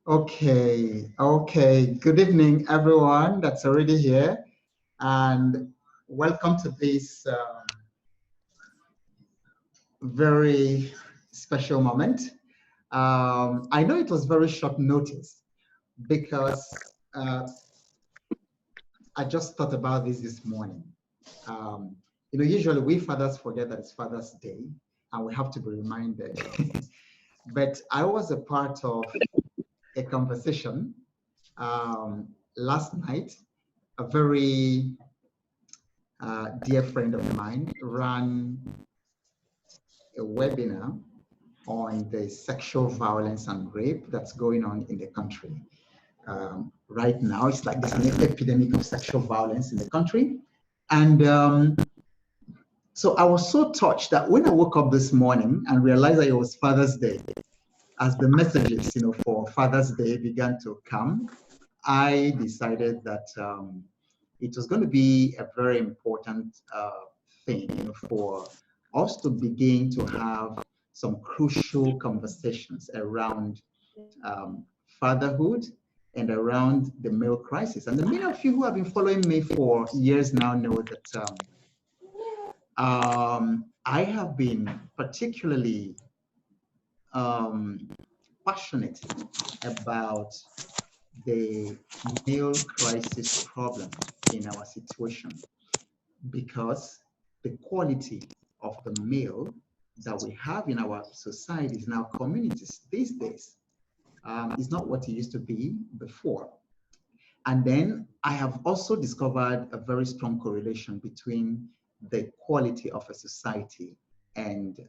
Okay. Good evening, everyone that's already here, and welcome to this very special moment. I know it was very short notice because I just thought about this morning. Um, usually we fathers forget that it's Father's Day, and we have to be reminded. But I was a part of a conversation last night. A very dear friend of mine ran a webinar on the sexual violence and rape that's going on in the country. Right now, it's like there's an epidemic of sexual violence in the country. And so I was so touched that when I woke up this morning and realized that it was Father's Day, as the messages, for Father's Day began to come, I decided that it was going to be a very important thing, for us to begin to have some crucial conversations around fatherhood and around the male crisis. And the many of you who have been following me for years now know that I have been particularly passionate about the male crisis problem in our situation, because the quality of the male that we have in our societies, in our communities these days, is not what it used to be before. And then I have also discovered a very strong correlation between the quality of a society and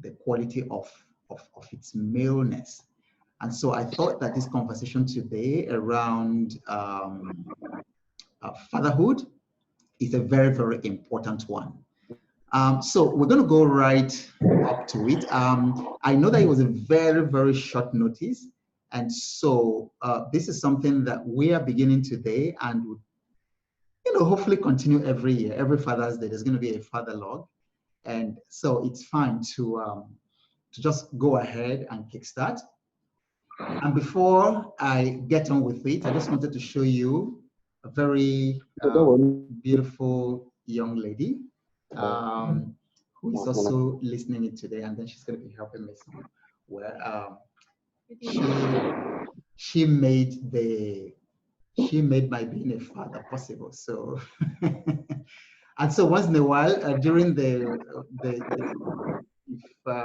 the quality of its maleness. And so I thought that this conversation today around fatherhood is a very, very important one. So we're going to go right up to it. I know that it was a very, very short notice. And so this is something that we are beginning today and would, hopefully continue every year. Every Father's Day, there's going to be a fatherlogue. And so it's fine to just go ahead and kickstart. And before I get on with it, I just wanted to show you a very beautiful young lady who is also listening in today, and then she's going to be helping me somewhere. She made my being a father possible. So, and so once in a while, during if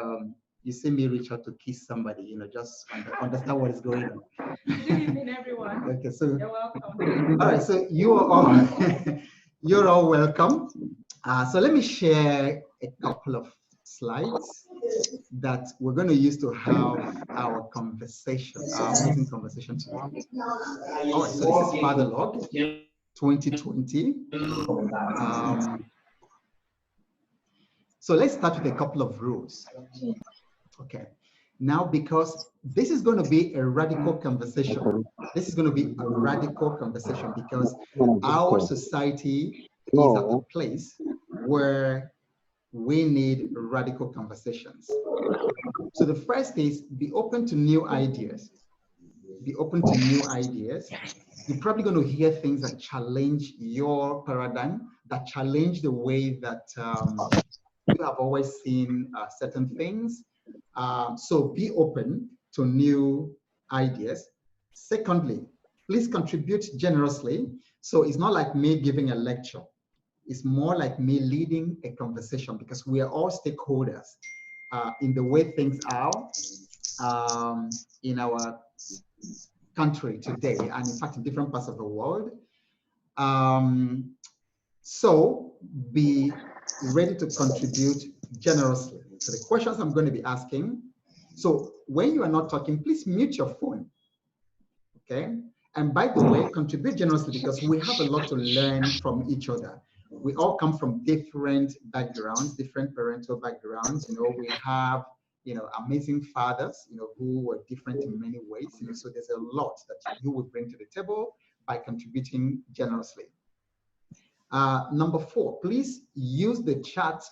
you see me reach out to kiss somebody, just understand what is going on. Good evening, everyone. Okay, so you're welcome. All right, so you are all you're all welcome. So let me share a couple of slides that we're going to use to have our conversation, our amazing conversation today. All right, so this is Fatherlogue 2020. So let's start with a couple of rules. Okay. Now, because this is going to be a radical conversation. This is going to be a radical conversation because our society is at a place where we need radical conversations. So the first is be open to new ideas. Be open to new ideas. You're probably going to hear things that challenge your paradigm, that challenge the way that you have always seen certain things. So be open to new ideas. Secondly, please contribute generously. So it's not like me giving a lecture. It's more like me leading a conversation because we are all stakeholders in the way things are in our country today, and in fact in different parts of the world. So be ready to contribute generously. So the questions I'm going to be asking, so when you are not talking, please mute your phone, okay? And by the way, contribute generously because we have a lot to learn from each other. We all come from different backgrounds, different parental backgrounds. We have, amazing fathers, who were different in many ways. So there's a lot that you would bring to the table by contributing generously. Number 4, please use the chat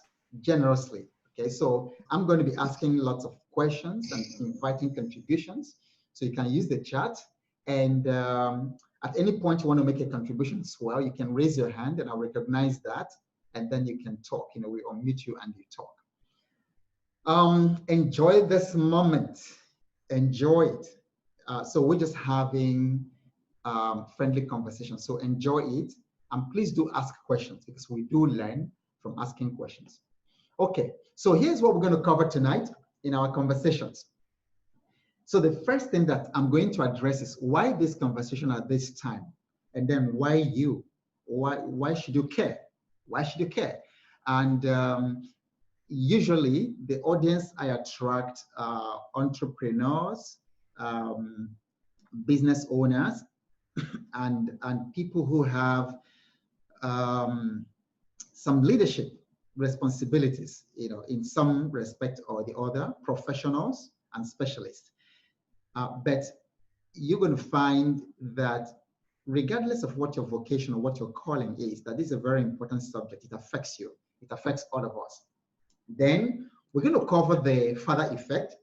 generously. Okay, so I'm going to be asking lots of questions and inviting contributions. So you can use the chat, and at any point you want to make a contribution as well, you can raise your hand and I'll recognize that, and then you can talk. We unmute you and you talk. Enjoy this moment. Enjoy it. So we're just having friendly conversation. So enjoy it, and please do ask questions because we do learn from asking questions. Okay, so here's what we're going to cover tonight in our conversations. So the first thing that I'm going to address is why this conversation at this time, and then why you, why should you care? Why should you care? And usually the audience I attract are entrepreneurs, business owners, and people who have some leadership responsibilities, in some respect or the other, professionals and specialists. But you're going to find that regardless of what your vocation or what your calling is, that this is a very important subject. It affects you. It affects all of us. Then we're going to cover the father effect.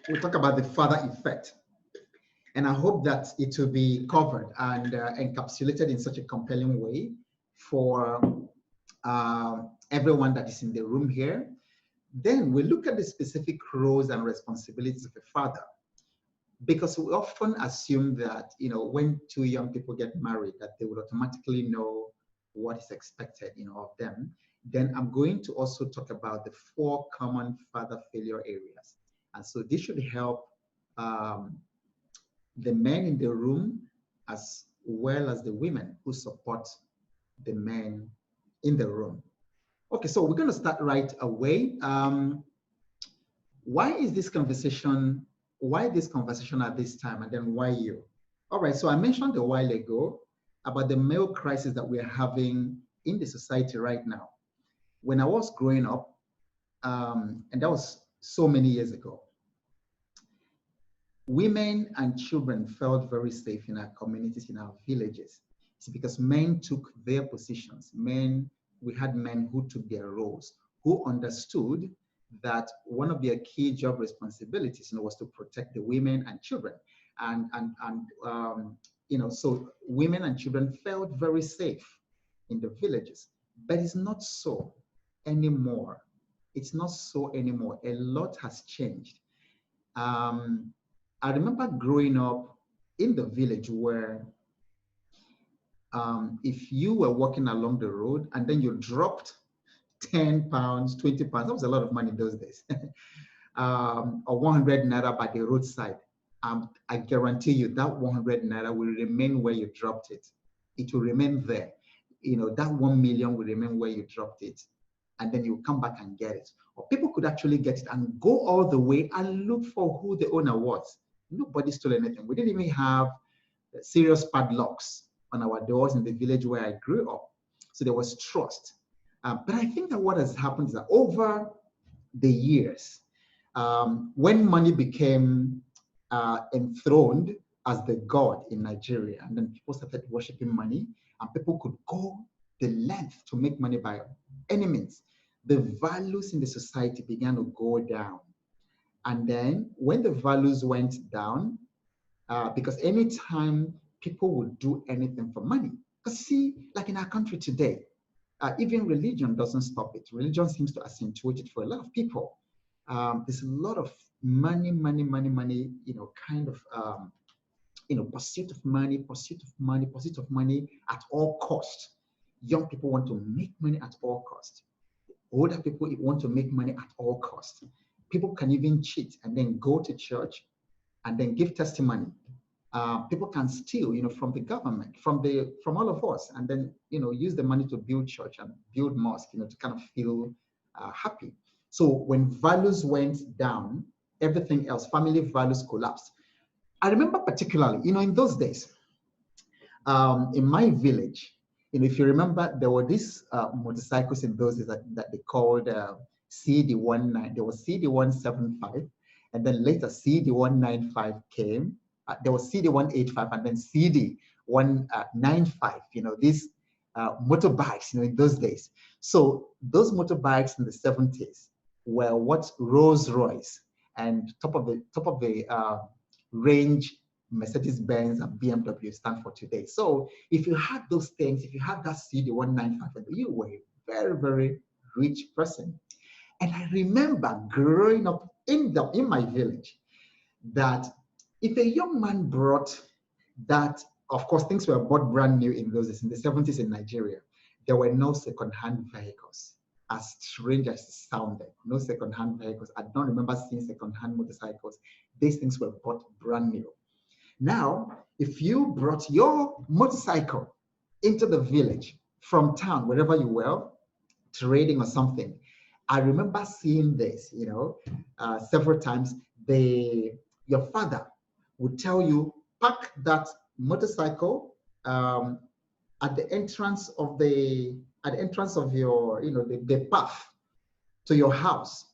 We'll talk about the father effect. And I hope that it will be covered and encapsulated in such a compelling way for everyone that is in the room here. Then we look at the specific roles and responsibilities of a father, because we often assume that, when two young people get married, that they would automatically know what is expected, of them. Then I'm going to also talk about the 4 common father failure areas. And so this should help the men in the room as well as the women who support the men in the room. Okay, so we're going to start right away. Why this conversation at this time, and then why you? All right, so I mentioned a while ago about the male crisis that we're having in the society right now. When I was growing up, and that was so many years ago, women and children felt very safe in our communities, in our villages. It's because men took their positions. We had men who took their roles, who understood that one of their key job responsibilities, was to protect the women and children. So women and children felt very safe in the villages. But it's not so anymore. It's not so anymore. A lot has changed. I remember growing up in the village where if you were walking along the road and then you dropped 10 pounds, 20 pounds, that was a lot of money in those days, or 100 naira by the roadside, I guarantee you that 100 naira will remain where you dropped it. It will remain there. That 1 million will remain where you dropped it. And then you come back and get it. Or people could actually get it and go all the way and look for who the owner was. Nobody stole anything. We didn't even have serious padlocks on our doors in the village where I grew up. So there was trust. But I think that what has happened is that over the years, when money became enthroned as the god in Nigeria, and then people started worshiping money, and people could go the length to make money by any means, the values in the society began to go down. And then when the values went down, because anytime people would do anything for money, because see, like in our country today, even religion doesn't stop it. Religion seems to accentuate it for a lot of people. There's a lot of money, pursuit of money at all cost. Young people want to make money at all cost. Older people want to make money at all cost. People can even cheat and then go to church and then give testimony. People can steal, from the government, from all of us, and then, use the money to build church and build mosque, to kind of feel happy. So when values went down, everything else, family values collapsed. I remember particularly, in those days, in my village, if you remember, there were these motorcycles in those days that they called CD19. There was CD175, and then later CD195 came. There was CD185 and then CD195. These motorbikes, in those days. So those motorbikes in the 70s were what Rolls Royce and top of the range Mercedes Benz and BMW stand for today. So if you had those things, if you had that CD 195, you were a very, very rich person. And I remember growing up in my village that if a young man brought that, of course, things were bought brand new in those days, in the 70s in Nigeria, there were no second-hand vehicles. As strange as it sounded, no second-hand vehicles. I don't remember seeing second-hand motorcycles. These things were bought brand new. Now, if you brought your motorcycle into the village from town, wherever you were, trading or something, I remember seeing this, several times. Your father would tell you, park that motorcycle um, at the entrance of your, the path to your house.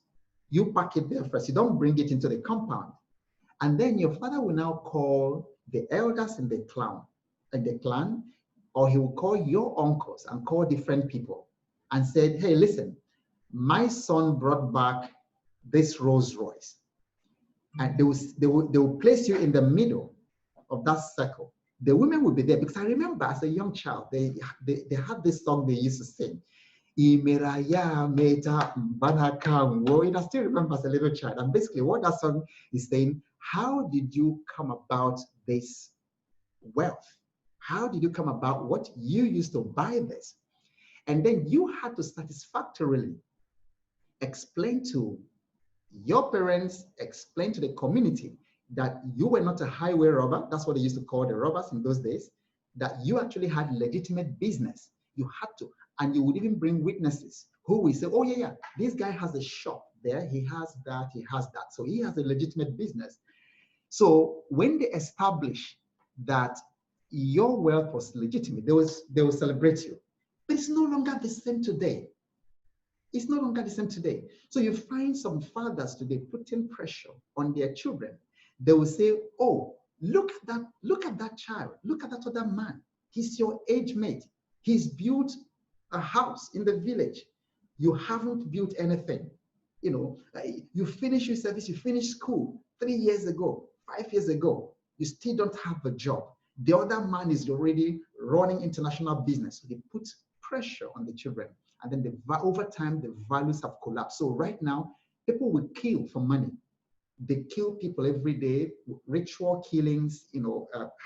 You park it there first. You don't bring it into the compound. And then your father will now call the elders in the clan, or he will call your uncles and call different people and said, hey, listen, my son brought back this Rolls Royce. And they will place you in the middle of that circle. The women will be there, because I remember as a young child, they had this song they used to sing. Imeraya meta mbanakangwo. I still remember as a little child. And basically what that song is saying, how did you come about this wealth? How did you come about what you used to buy this? And then you had to satisfactorily explain to your parents, explain to the community that you were not a highway robber. That's what they used to call the robbers in those days. That you actually had legitimate business. You had to, and you would even bring witnesses who will say, oh yeah, this guy has a shop there, he has that, he has that. So he has a legitimate business. So when they establish that your wealth was legitimate, they will celebrate you. But it's no longer the same today. It's no longer the same today. So you find some fathers today putting pressure on their children. They will say, oh, look at that child, look at that other man. He's your age mate. He's built a house in the village. You haven't built anything. You finish your service, you finish school 3 years ago, 5 years ago. You still don't have a job. The other man is already running international business. So they put pressure on the children. And then over time, the values have collapsed. So right now, people will kill for money. They kill people every day, ritual killings,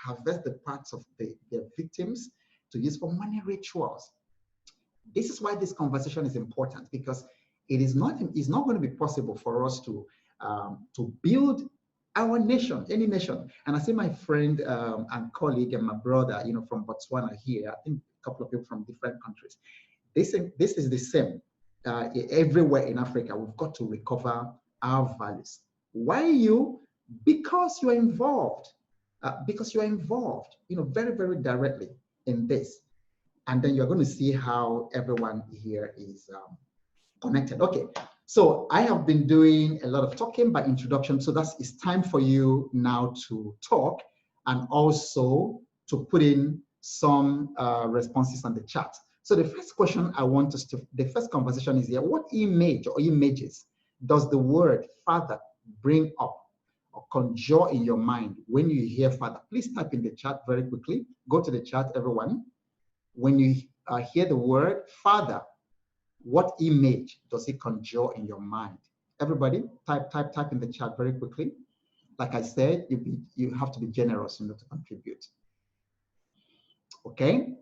harvest the parts of their victims to use for money rituals. This is why this conversation is important, because it's not going to be possible for us to build our nation, any nation. And I see my friend and colleague and my brother, from Botswana here, I think a couple of people from different countries. This is the same everywhere in Africa. We've got to recover our values. Why you? Because you are involved. Very, very directly in this. And then you're going to see how everyone here is connected. Okay, so I have been doing a lot of talking by introduction. So it's time for you now to talk and also to put in some responses on the chat. So the first question the first conversation is here. What image or images does the word father bring up or conjure in your mind when you hear father? Please type in the chat very quickly. Go to the chat, everyone. When you hear the word father, what image does it conjure in your mind? Everybody, type in the chat very quickly. Like I said, you have to be generous in order to contribute. Okay.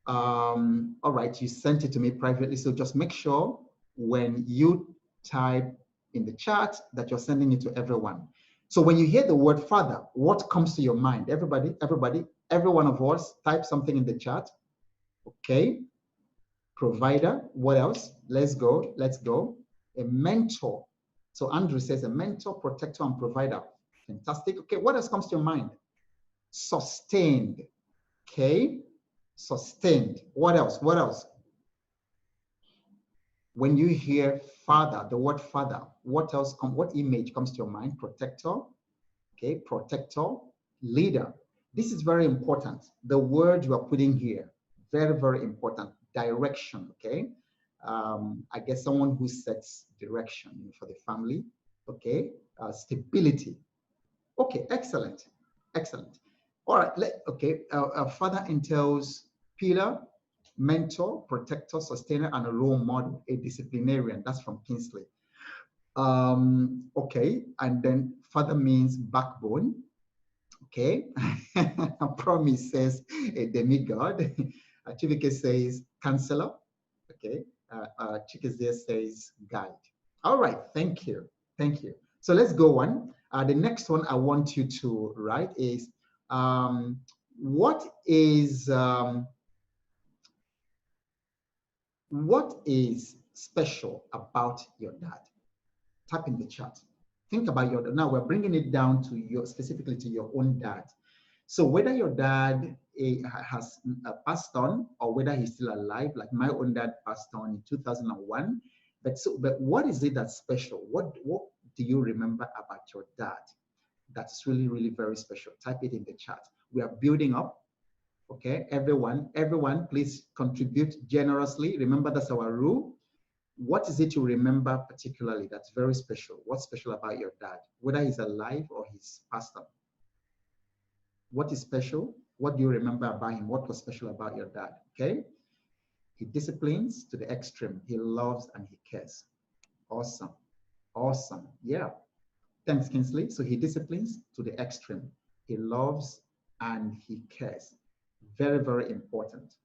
All right, you sent it to me privately, so just make sure when you type in the chat that you're sending it to everyone. So when you hear the word father, what comes to your mind? Everybody, every one of us, type something in the chat. Okay. Provider, what else? Let's go. A mentor. So Andrew says a mentor, protector, and provider. Fantastic. Okay, what else comes to your mind? Sustained. Okay. Sustained. What else? When you hear father, the word father, what image comes to your mind? Protector. Okay, protector. Leader. This is very important. The word you are putting here, very, very important. Direction. Okay. I guess someone who sets direction for the family. Okay, stability. Okay, excellent, excellent. All right, okay, father entails pillar, mentor, protector, sustainer, and a role model, a disciplinarian. That's from Kingsley. Okay, and then father means backbone. Okay, promise says a demigod. Chivike says counselor. Okay, Chikezie says guide. All right, thank you, thank you. So let's go on. The next one I want you to write is um, what is special about your dad? Type in the chat. Think about your now. We're bringing it down to your specifically to your own dad. So whether your dad has passed on or whether he's still alive, like my own dad passed on in 2001. But what is it that's special? What do you remember about your dad that's really, really very special? Type it in the chat. We are building up. Okay, everyone, please contribute generously. Remember, that's our rule. What is it you remember particularly that's very special? What's special about your dad, whether he's alive or he's passed on? What is special? What do you remember about him? What was special about your dad? Okay. He disciplines to the extreme. He loves and he cares. Awesome. Awesome. Yeah. Thanks, Kingsley. So he disciplines to the extreme. He loves and he cares. Very, very important.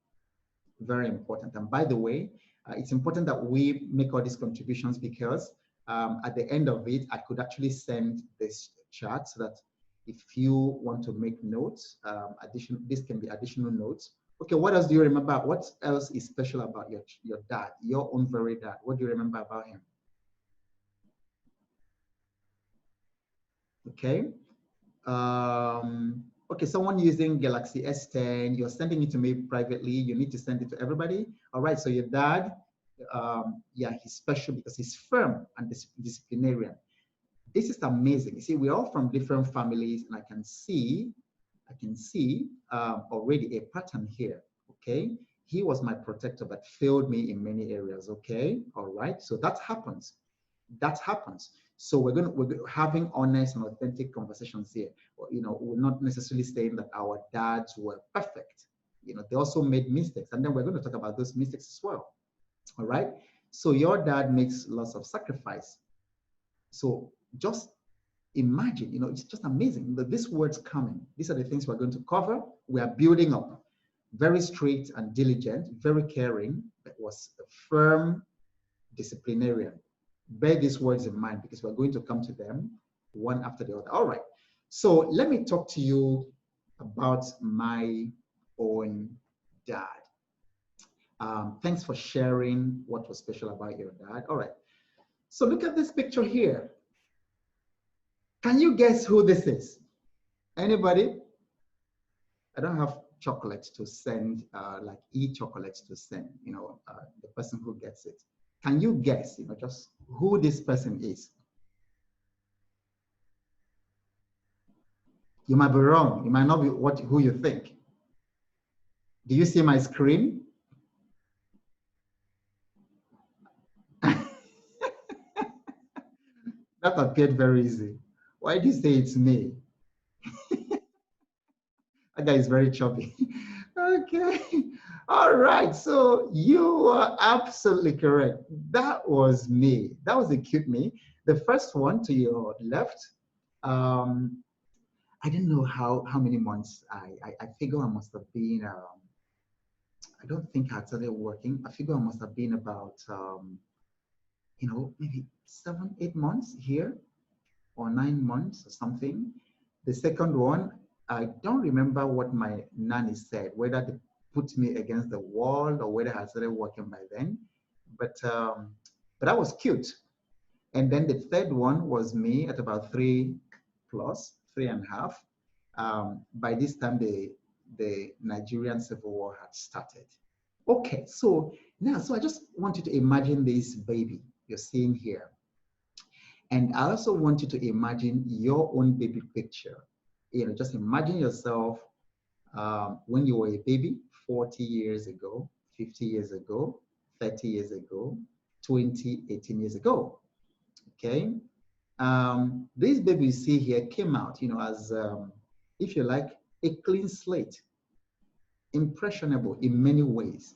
Very important. And by the way, it's important that we make all these contributions because at the end of it, I could actually send this chart so that if you want to make notes, this can be additional notes. Okay, what else do you remember? What else is special about your dad, your own very dad? What do you remember about him? Okay. Okay, someone using Galaxy S10, you're sending it to me privately. You need to send it to everybody. All right, so your dad, yeah, he's special because he's firm and disciplinarian. This is amazing. You see, we're all from different families, and I can see already a pattern here. Okay, he was my protector, but failed me in many areas. Okay, all right, so that happens. That happens. So we're having honest and authentic conversations here. You know, we're not necessarily saying that our dads were perfect. You know, they also made mistakes, and then we're going to talk about those mistakes as well. All right. So your dad makes lots of sacrifice. So just imagine, you know, it's just amazing that these words coming. These are the things we're going to cover. We are building up. Very strict and diligent, very caring, but was a firm disciplinarian. Bear these words in mind because we're going to come to them one after the other. All right. So let me talk to you about my own dad. Thanks for sharing what was special about your dad. All right. So look at this picture here. Can you guess who this is? Anybody? I don't have chocolates to send, like e-chocolates to send, you know, the person who gets it. Can you guess, you know, just who this person is? You might be wrong. It might not be who you think. Do you see my screen? That appeared very easy. Why do you say it's me? That guy is very chubby. Okay. All right. So you are absolutely correct. That was me. That was the cute me. The first one to your left. I didn't know how many months. I figure I must have been. I don't think I started working. I figure I must have been about you know, maybe 7, 8 months here or 9 months or something. The second one, I don't remember what my nanny said, whether they put me against the wall or whether I started working by then. But that was cute. And then the third one was me at about 3 plus, 3.5. By this time, the Nigerian Civil War had started. Okay, so now, so I just want you to imagine this baby you're seeing here. And I also want you to imagine your own baby picture. You know, just imagine yourself when you were a baby 40 years ago, 50 years ago, 30 years ago, 20, 18 years ago. Okay. This baby you see here came out, as, if you like, a clean slate, impressionable in many ways.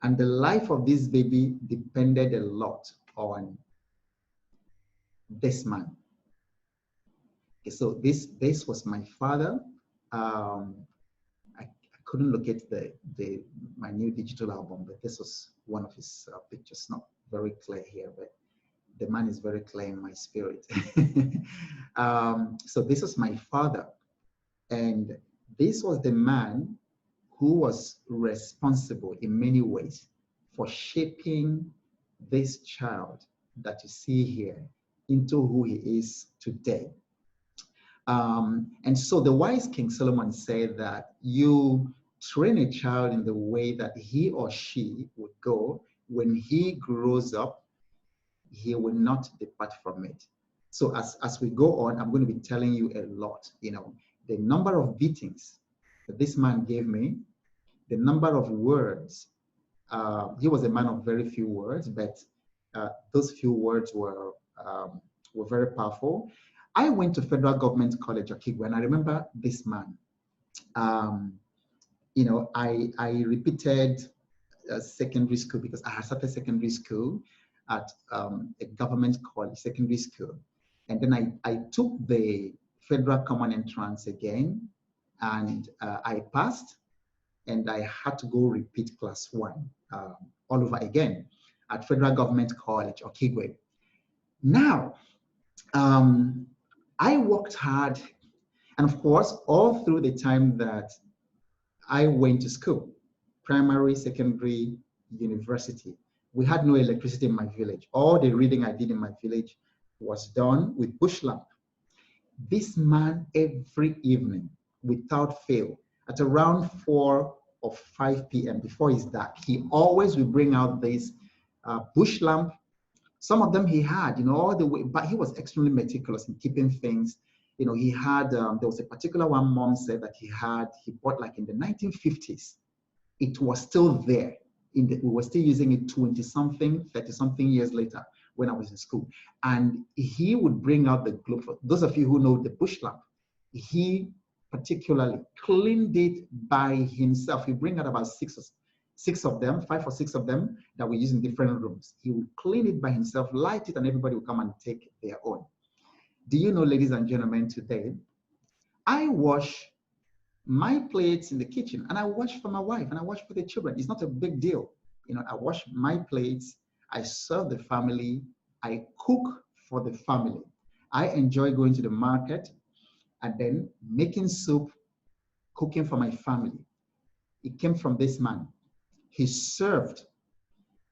And the life of this baby depended a lot on this man. Okay, so this was my father. I couldn't locate my new digital album, but this was one of his pictures. Not very clear here, but the man is very clear in my spirit. So this was my father, and this was the man who was responsible in many ways for shaping this child that you see here into who he is today. And so the wise King Solomon said that you train a child in the way that he or she would go. When he grows up, he will not depart from it. So as we go on, I'm going to be telling you a lot, the number of beatings that this man gave me, the number of words. He was a man of very few words, but those few words were very powerful. I went to Federal Government College, Okigwe, and I remember this man. I repeated secondary school because I had started secondary school at a government college, secondary school. And then I took the Federal Common Entrance again, and I passed, and I had to go repeat class 1 all over again at Federal Government College, Okigwe. Now, I worked hard, and of course, all through the time that I went to school, primary, secondary, university, we had no electricity in my village. All the reading I did in my village was done with bush lamp. This man, every evening, without fail, at around 4 or 5 p.m. before it's dark, he always will bring out this bush lamp. Some of them he had, all the way, but he was extremely meticulous in keeping things. He had, there was a particular one mom said that he bought like in the 1950s. It was still there. We were still using it 20-something, 30-something years later when I was in school. And he would bring out the globe. For those of you who know the bush lamp, he particularly cleaned it by himself. He bring out about 5 or 6 of them that we use in different rooms. He would clean it by himself, light it, and everybody would come and take their own. Do you know, ladies and gentlemen, today, I wash my plates in the kitchen, and I wash for my wife, and I wash for the children. It's not a big deal. I wash my plates, I serve the family, I cook for the family. I enjoy going to the market and then making soup, cooking for my family. It came from this man. He served.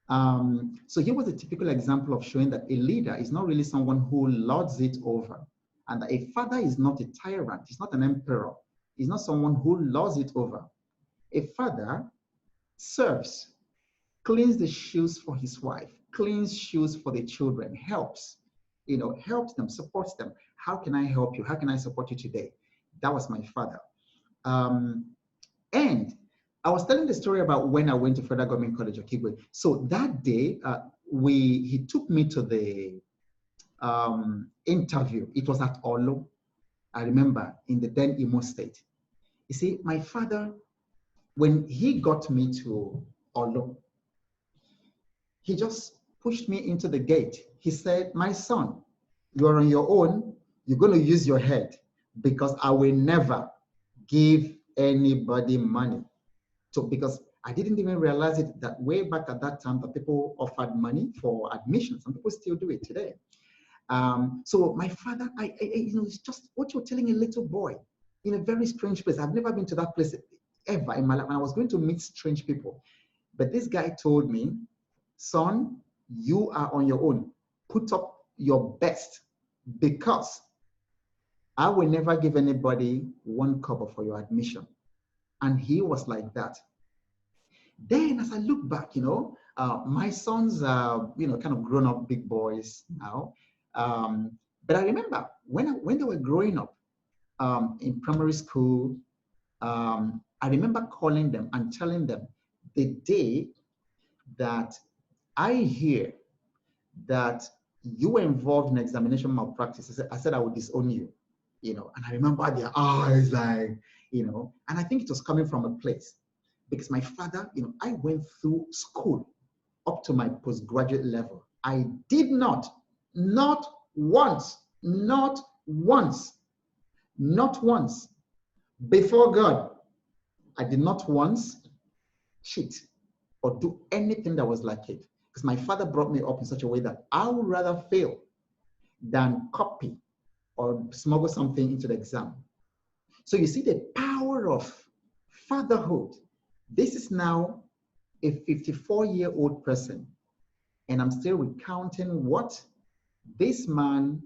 So he was a typical example of showing that a leader is not really someone who lords it over, and that a father is not a tyrant. He's not an emperor. He's not someone who lords it over. A father serves, cleans the shoes for his wife, cleans shoes for the children, helps them, supports them. How can I help you? How can I support you today? That was my father. And I was telling the story about when I went to Federal Government College, Okigwe. So that day, he took me to the interview. It was at Olo, I remember, in the then Imo State. You see, my father, when he got me to Olo, he just pushed me into the gate. He said, "My son, you're on your own. You're going to use your head, because I will never give anybody money." So, because I didn't even realize it that way back at that time that people offered money for admission. Some people still do it today. So my father, it's just what you're telling a little boy in a very strange place. I've never been to that place ever in my life, and I was going to meet strange people. But this guy told me, "Son, you are on your own. Put up your best, because I will never give anybody 1 kobo for your admission." And he was like that. Then as I look back, my sons are, kind of grown up big boys now. But I remember when they were growing up in primary school, I remember calling them and telling them, the day that I hear that you were involved in examination malpractice. I said I would disown you, and I remember their eyes like, and I think it was coming from a place because my father, I went through school up to my postgraduate level. I did not once, not once, not once, before God, I did not once cheat or do anything that was like it. Because my father brought me up in such a way that I would rather fail than copy or smuggle something into the exam. So you see the power of fatherhood. This is now a 54-year-old person, and I'm still recounting what this man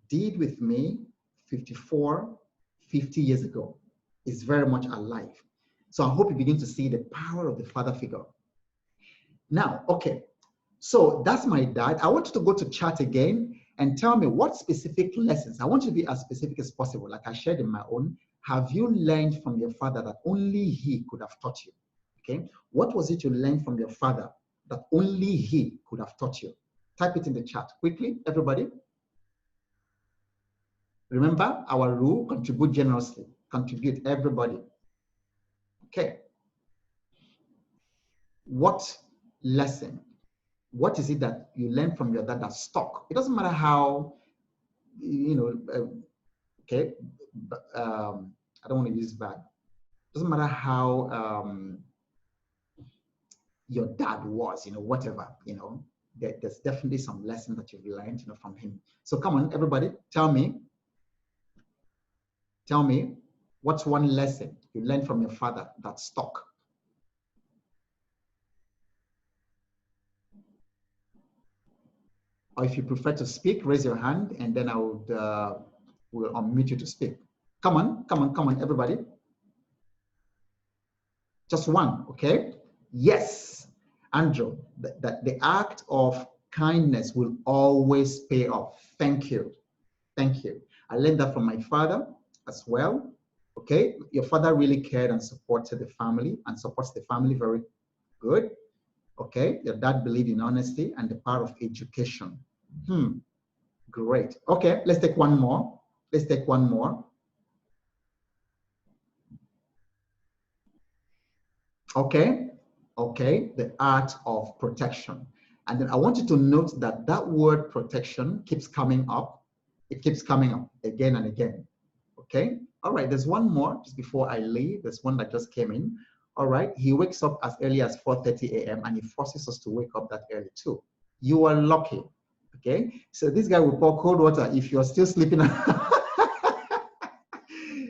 did with me 50 years ago. Is very much alive. So I hope you begin to see the power of the father figure. Now, okay, so that's my dad. I want you to go to chat again and tell me what specific lessons. I want you to be as specific as possible, like I shared in my own. Have you learned from your father that only he could have taught you? Okay, what was it you learned from your father that only he could have taught you? Type it in the chat quickly, everybody. Remember our rule, contribute generously. Contribute, everybody. Okay. What lesson? What is it that you learned from your dad that stuck? It doesn't matter how, okay, but, I don't want to use bad. It doesn't matter how your dad was, whatever, there's definitely some lesson that you've learned, from him. So come on, everybody, tell me, what's one lesson you learned from your father that stuck? Or if you prefer to speak, raise your hand, and then I would will unmute you to speak. Come on, everybody. Just one, okay? Yes, Andrew, that the act of kindness will always pay off. Thank you. Thank you. I learned that from my father as well. Okay, your father really cared and supported the family and supports the family very good. Okay, your dad believed in honesty and the power of education. Great. Okay, let's take one more. Let's take one more. Okay, the art of protection. And then I want you to note that that word protection keeps coming up. It keeps coming up again and again. Okay, all right, there's one more just before I leave. There's one that just came in. All right, he wakes up as early as 4:30 a.m. and he forces us to wake up that early too. You are lucky. Okay, so this guy will pour cold water if you're still sleeping.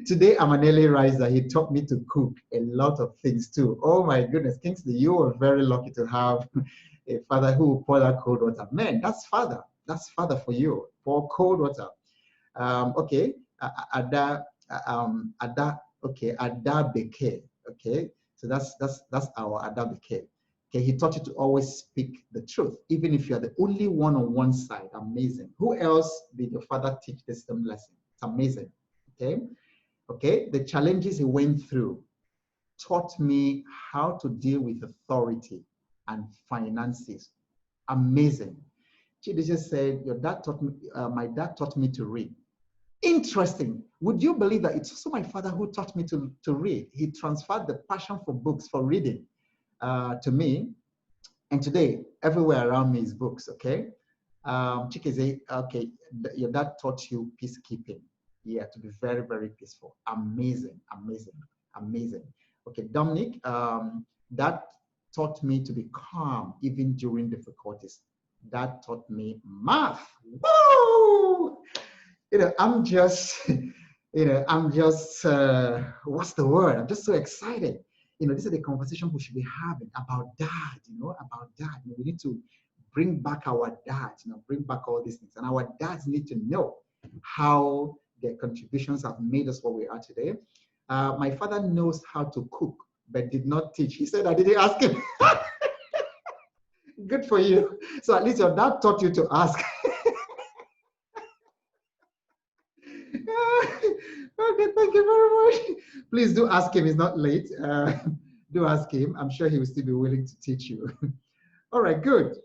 Today, I'm an early riser. He taught me to cook a lot of things too. Oh my goodness, Kingsley, you are very lucky to have a father who will pour that cold water. Man, that's father. That's father for you. Pour cold water. Okay, Ada, okay, Ada Beke. Okay, so that's our Ada Beke. Okay, he taught you to always speak the truth, even if you're the only one on one side. Amazing. Who else did your father teach this same lesson? It's amazing. Okay. Okay, the challenges he went through taught me how to deal with authority and finances. Amazing. Chidi just said, your dad taught me, my dad taught me to read. Interesting. Would you believe that it's also my father who taught me to read? He transferred the passion for books, for reading to me. And today, everywhere around me is books, okay? Chike say, okay, your dad taught you peacekeeping. Yeah, to be very, very peaceful. Amazing, amazing, amazing. Okay, Dominic, that taught me to be calm even during difficulties. That taught me math. Woo! I'm just, what's the word? I'm just so excited. This is the conversation we should be having about dad, about dad. We need to bring back our dads, bring back all these things. And our dads need to know how their contributions have made us what we are today. My father knows how to cook, but did not teach. He said I didn't ask him. Good for you. So at least your dad taught you to ask. Okay, thank you very much. Please do ask him. It's not late. Do ask him. I'm sure he will still be willing to teach you. All right, good.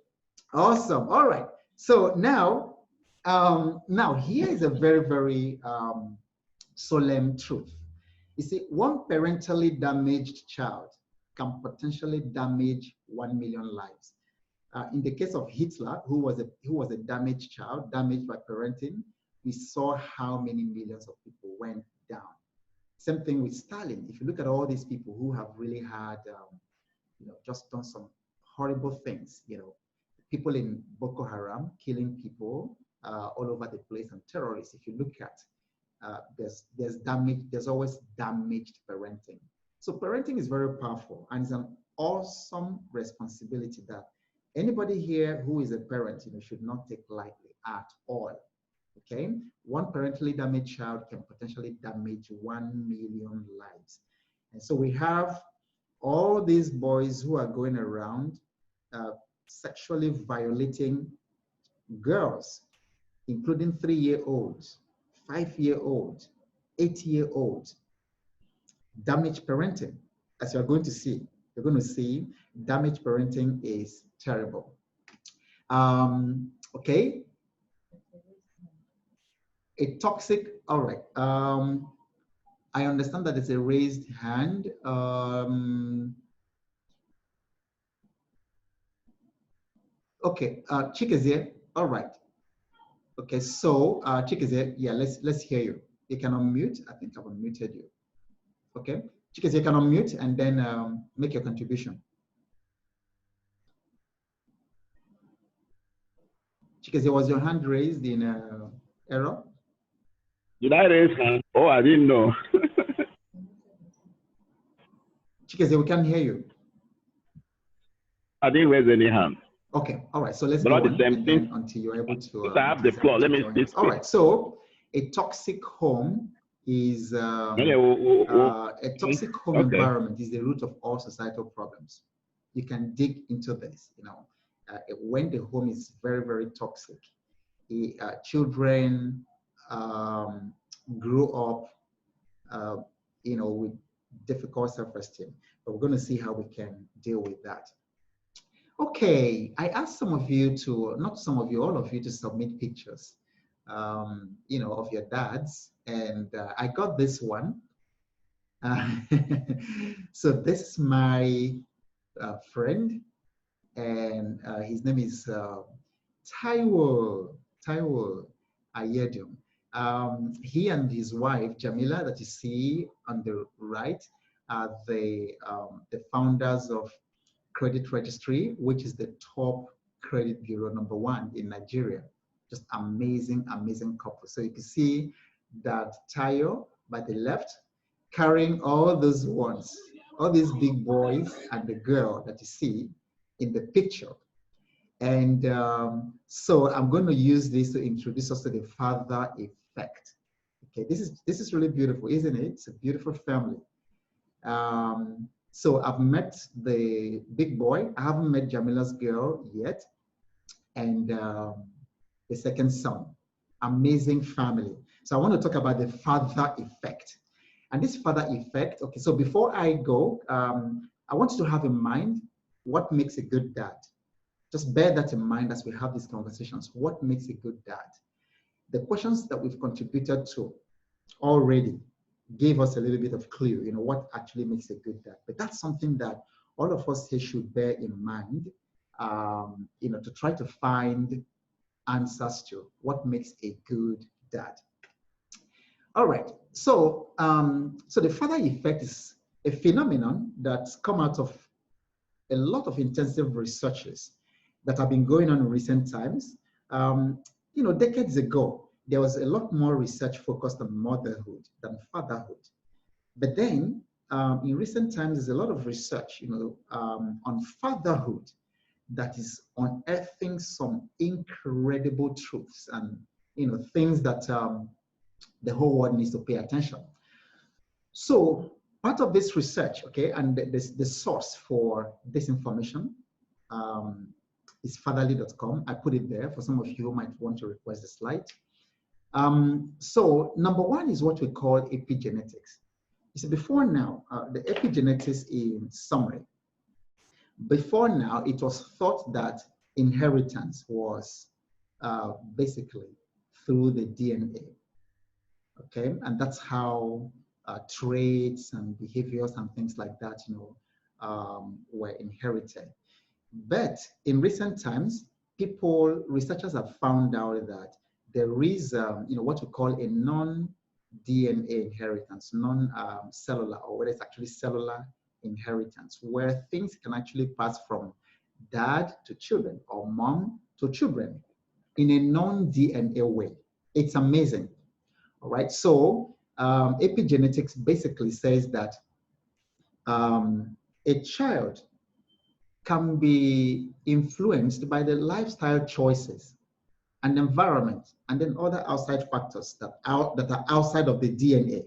Awesome. All right. So now Now, here is a very, very solemn truth. You see, one parentally damaged child can potentially damage 1 million lives. In the case of Hitler, who was a damaged child, damaged by parenting, we saw how many millions of people went down. Same thing with Stalin. If you look at all these people who have really had, just done some horrible things, people in Boko Haram killing people all over the place, and terrorists. If you look at, there's damage. There's always damaged parenting. So parenting is very powerful, and it's an awesome responsibility that anybody here who is a parent, should not take lightly at all. Okay, one parentally damaged child can potentially damage 1 million lives, and so we have all these boys who are going around sexually violating girls, including 3-year-olds, 5-year-olds, 8-year-olds. Damaged parenting, as you're going to see. You're going to see damaged parenting is terrible. Okay. A toxic, all right. I understand that it's a raised hand. Okay, Chikezie, all right. Okay, so Chikezie, yeah, let's hear you. You can unmute. I think I've unmuted you. Okay, Chikezie, you can unmute and then make your contribution. Chikezie, was your hand raised in error? Did I raise hand? Oh, I didn't know. Chikezie, we can't hear you. I didn't raise any hand. Okay, all right. So let's But go all the on same and thing. then until you're able to. I have the floor. Let me speak. All right. So a toxic home is a toxic home environment is the root of all societal problems. You can dig into this. When the home is very, very toxic, children grew up, with difficult self-esteem. But we're going to see how we can deal with that. Okay, I asked some of you to, not some of you, all of you to submit pictures, of your dads, and I got this one. So this is my friend, and his name is Taiwo Ayedum. He and his wife, Jamila, that you see on the right, are the founders of Credit Registry, which is the top credit bureau #1 in Nigeria. Just amazing, amazing couple. So you can see that Tayo by the left carrying all those ones, all these big boys, and the girl that you see in the picture. And so I'm going to use this to introduce us to the father effect. Okay, this is really beautiful, isn't it? It's a beautiful family. So I've met the big boy. I haven't met Jamila's girl yet. And the second son. Amazing family. So I want to talk about the father effect. And this father effect, okay, so before I go, I want you to have in mind what makes a good dad. Just bear that in mind as we have these conversations. What makes a good dad? The questions that we've contributed to already gave us a little bit of clue, what actually makes a good dad. But that's something that all of us here should bear in mind, to try to find answers to what makes a good dad. All right, so so the father effect is a phenomenon that's come out of a lot of intensive researches that have been going on in recent times. Decades ago, there was a lot more research focused on motherhood than fatherhood. But then in recent times, there's a lot of research, on fatherhood that is unearthing some incredible truths and, things that the whole world needs to pay attention. So part of this research, okay, and the source for this information is fatherly.com. I put it there for some of you who might want to request the slide. So number one is what we call epigenetics. You see, before now, the epigenetics in summary, before now, it was thought that inheritance was basically through the DNA. Okay, and that's how traits and behaviors and things like that, were inherited. But in recent times, researchers have found out that there is, what we call a non-DNA inheritance, non-cellular, or whether it's actually cellular inheritance, where things can actually pass from dad to children or mom to children in a non-DNA way. It's amazing. All right. So epigenetics basically says that a child can be influenced by the lifestyle choices and environment, and then other outside factors that are outside of the DNA.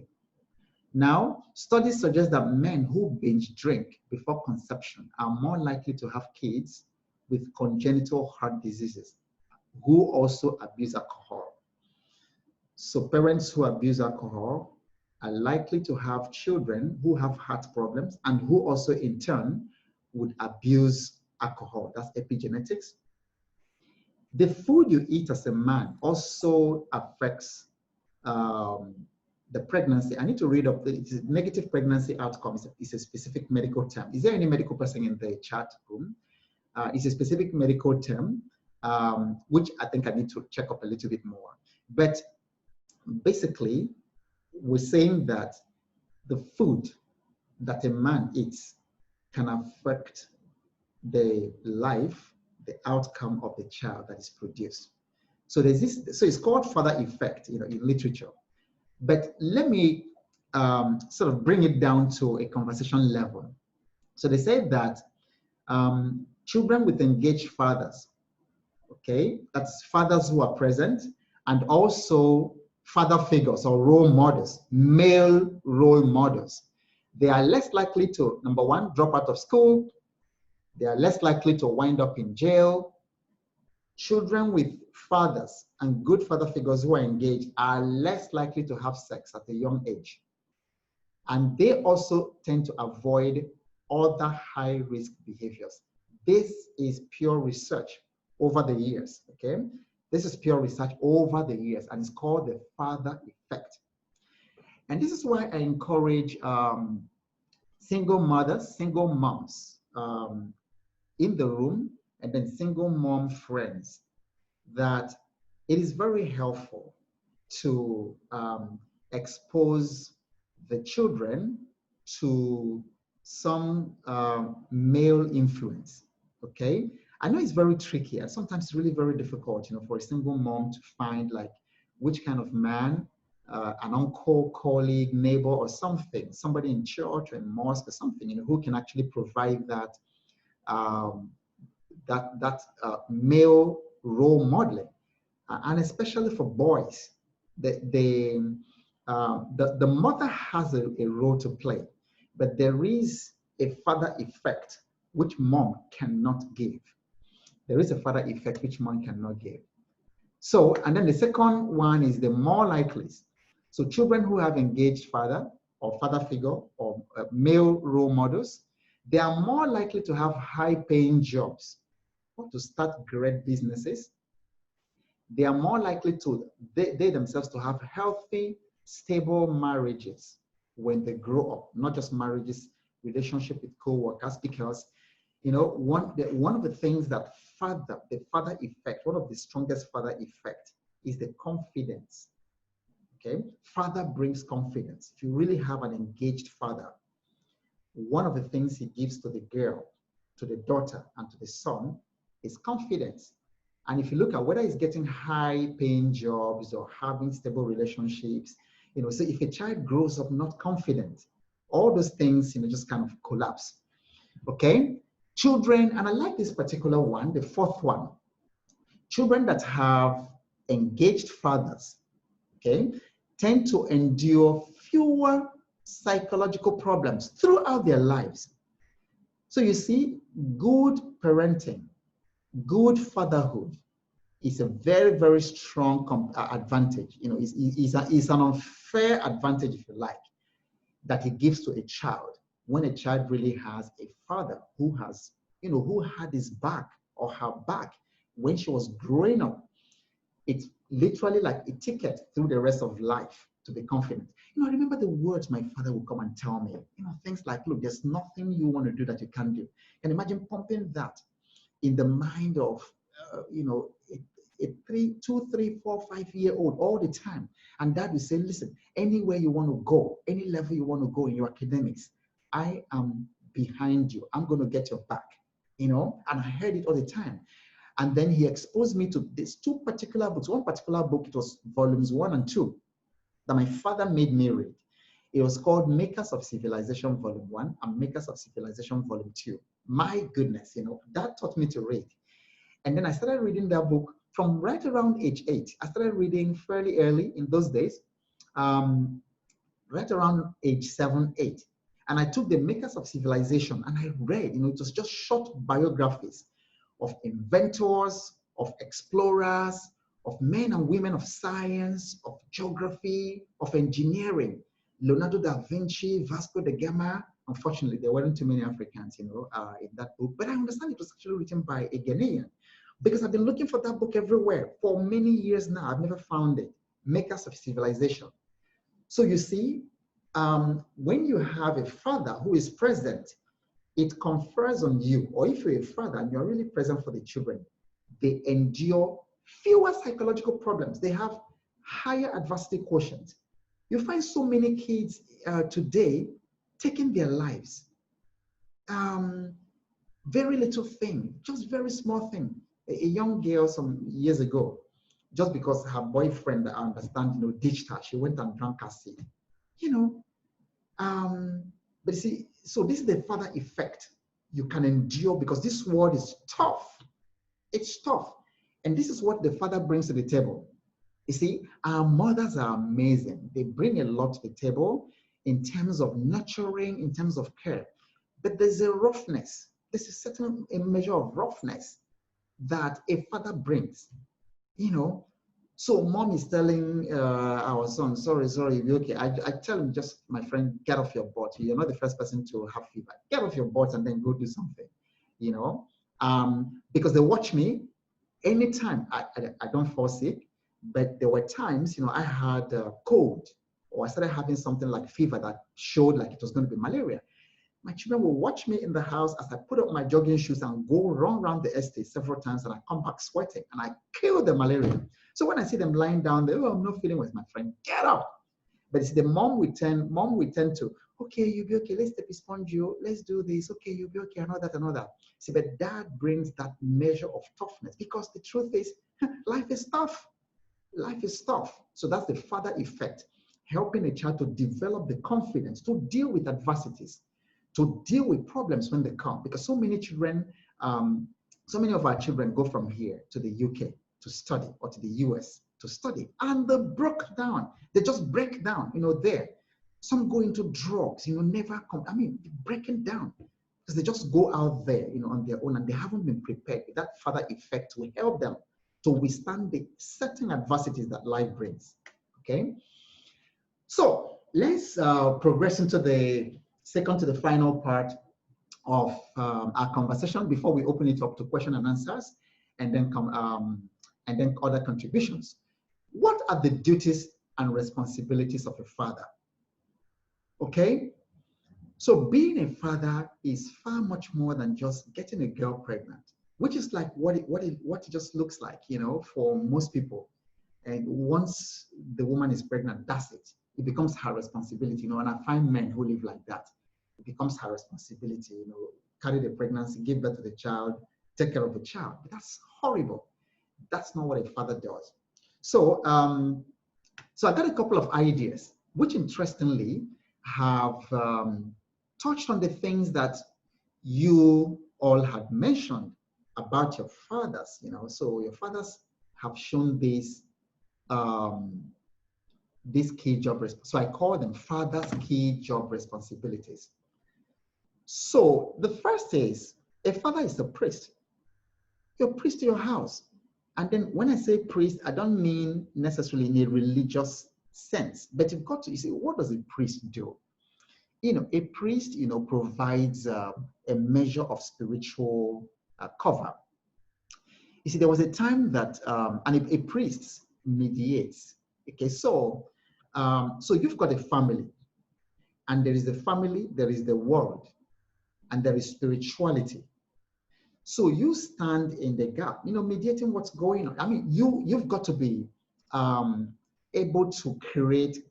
Now, studies suggest that men who binge drink before conception are more likely to have kids with congenital heart diseases, who also abuse alcohol. So parents who abuse alcohol are likely to have children who have heart problems and who also in turn would abuse alcohol. That's epigenetics. The food you eat as a man also affects the pregnancy. I need to read up the negative pregnancy outcomes. It's a specific medical term. Is there any medical person in the chat room? It's a specific medical term, which I think I need to check up a little bit more. But basically, we're saying that the food that a man eats can affect the life, the outcome of the child that is produced. So there's this, so it's called father effect, in literature. But let me sort of bring it down to a conversation level. So they say that children with engaged fathers, okay, that's fathers who are present, and also father figures or role models, male role models, they are less likely to, number one, drop out of school. They are less likely to wind up in jail. Children with fathers and good father figures who are engaged are less likely to have sex at a young age. And they also tend to avoid other high-risk behaviors. This is pure research over the years, okay? This is pure research over the years, and it's called the father effect. And this is why I encourage single mothers, single moms in the room, and then single mom friends, that it is very helpful to expose the children to some male influence, okay? I know it's very tricky, and sometimes it's really very difficult, for a single mom to find like which kind of man, an uncle, colleague, neighbor, or something, somebody in church or in mosque or something, who can actually provide that male role modeling, and especially for boys, the mother has a role to play, but there is a father effect which mom cannot give. There is a father effect which mom cannot give. So, and then the second one is the more likelies. So children who have engaged father or father figure or male role models, they are more likely to have high-paying jobs or to start great businesses. They are more likely to, they themselves to have healthy, stable marriages when they grow up, not just marriages, relationship with co-workers, because one of the things that the father effect, one of the strongest father effect is the confidence. Okay, father brings confidence. If you really have an engaged father, one of the things he gives to the girl, to the daughter, and to the son is confidence. And if you look at whether he's getting high-paying jobs or having stable relationships, so if a child grows up not confident, all those things, just kind of collapse. Okay, children, and I like this particular one, the fourth one, children that have engaged fathers, okay, tend to endure fewer psychological problems throughout their lives. So you see, good parenting, good fatherhood is a very, very strong advantage. It's an unfair advantage, if you like, that it gives to a child when a child really has a father who has, who had his back or her back when she was growing up. It's literally like a ticket through the rest of life to be confident. I remember the words my father would come and tell me, things like, look, there's nothing you want to do that you can't do. And imagine pumping that in the mind of, a 2, 3, 4, 5-year-old all the time. And dad will say, listen, anywhere you want to go, any level you want to go in your academics, I am behind you. I'm going to get your back, and I heard it all the time. And then he exposed me to these 2 particular books. One particular book, it was volumes 1 and 2 that my father made me read. It was called Makers of Civilization Volume 1 and Makers of Civilization Volume 2. My goodness, that taught me to read. And then I started reading that book from right around age 8. I started reading fairly early in those days, right around age 7, 8. And I took the Makers of Civilization and I read, it was just short biographies of inventors, of explorers, of men and women of science, of geography, of engineering. Leonardo da Vinci, Vasco da Gama. Unfortunately, there weren't too many Africans, in that book. But I understand it was actually written by a Ghanaian, because I've been looking for that book everywhere for many years now. I've never found it. Makers of Civilization. So you see, when you have a father who is present, it confers on you, or if you're a father and you're really present for the children, they endure fewer psychological problems. They have higher adversity quotient. You find so many kids today taking their lives. Very little thing, just very small thing. A young girl some years ago, just because her boyfriend, I understand, ditched her, she went and drank acid. But you see, so this is the father effect you can endure, because this world is tough. It's tough. And this is what the father brings to the table. You see, our mothers are amazing. They bring a lot to the table in terms of nurturing, in terms of care. But there's a roughness. There's a certain measure of roughness that a father brings. So mom is telling our son, sorry, you'll be okay. I tell him, just, my friend, get off your butt. You're not the first person to have fever. Get off your butt and then go do something, because they watch me. Anytime I don't fall sick, but there were times, I had a cold, or I started having something like fever that showed like it was going to be malaria. My children will watch me in the house as I put up my jogging shoes and go run around the estate several times, and I come back sweating and I kill the malaria. So when I see them lying down there, oh, I'm not feeling well, my friend, get up. But it's the mom we tend to, okay, you'll be okay, let's take a sponge, let's do this, okay, you'll be okay, and all that. See, but dad brings that measure of toughness, because the truth is, life is tough. Life is tough. So that's the father effect, helping a child to develop the confidence to deal with adversities, to deal with problems when they come. Because so many of our children go from here to the UK to study, or to the US to study, and they broke down. They just break down, there. Some go into drugs, never come. Breaking down, because they just go out there, on their own, and they haven't been prepared. That father effect will help them to withstand the certain adversities that life brings. Okay. So let's progress into the second to the final part of our conversation before we open it up to question and answers, and then other contributions. What are the duties and responsibilities of a father? Okay, so being a father is far much more than just getting a girl pregnant, which is like what it just looks like, for most people. And once the woman is pregnant, that's it. It becomes her responsibility, and I find men who live like that. It becomes her responsibility, carry the pregnancy, give birth to the child, take care of the child. But that's horrible. That's not what a father does. So, so I got a couple of ideas, which interestingly have touched on the things that you all had mentioned about your fathers. So your fathers have shown these key job responsibilities. So I call them fathers' key job responsibilities. So the first is, a father is a priest. You're a priest to your house. And then when I say priest, I don't mean necessarily in a religious sense, but you've got to, you see, what does a priest do? A priest, provides a measure of spiritual cover. You see, there was a time that, and a priest mediates. Okay, so so you've got a family, and there is the family, there is the world, and there is spirituality. So you stand in the gap, mediating what's going on. I mean, you've got to be able to create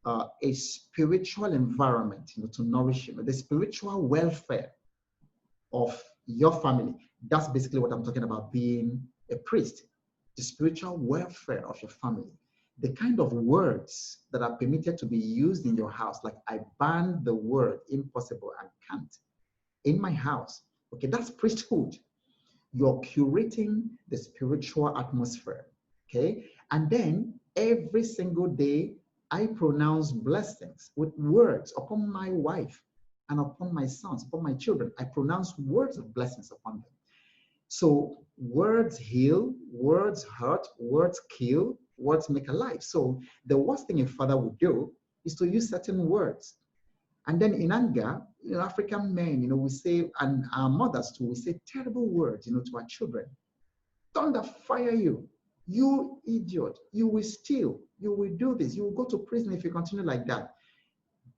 a spiritual environment, to nourish the spiritual welfare of your family. That's basically what I'm talking about, being a priest. The spiritual welfare of your family. The kind of words that are permitted to be used in your house, like I ban the word impossible and can't in my house. Okay, that's priesthood. You're curating the spiritual atmosphere. Okay, and then every single day, I pronounce blessings with words upon my wife and upon my sons, upon my children. I pronounce words of blessings upon them. So words heal, words hurt, words kill, words make alive. So the worst thing a father would do is to use certain words. And then in anger, African men, we say, and our mothers too, we say terrible words, to our children. Thunder fire you, you idiot, you will steal, you will do this, you will go to prison if you continue like that.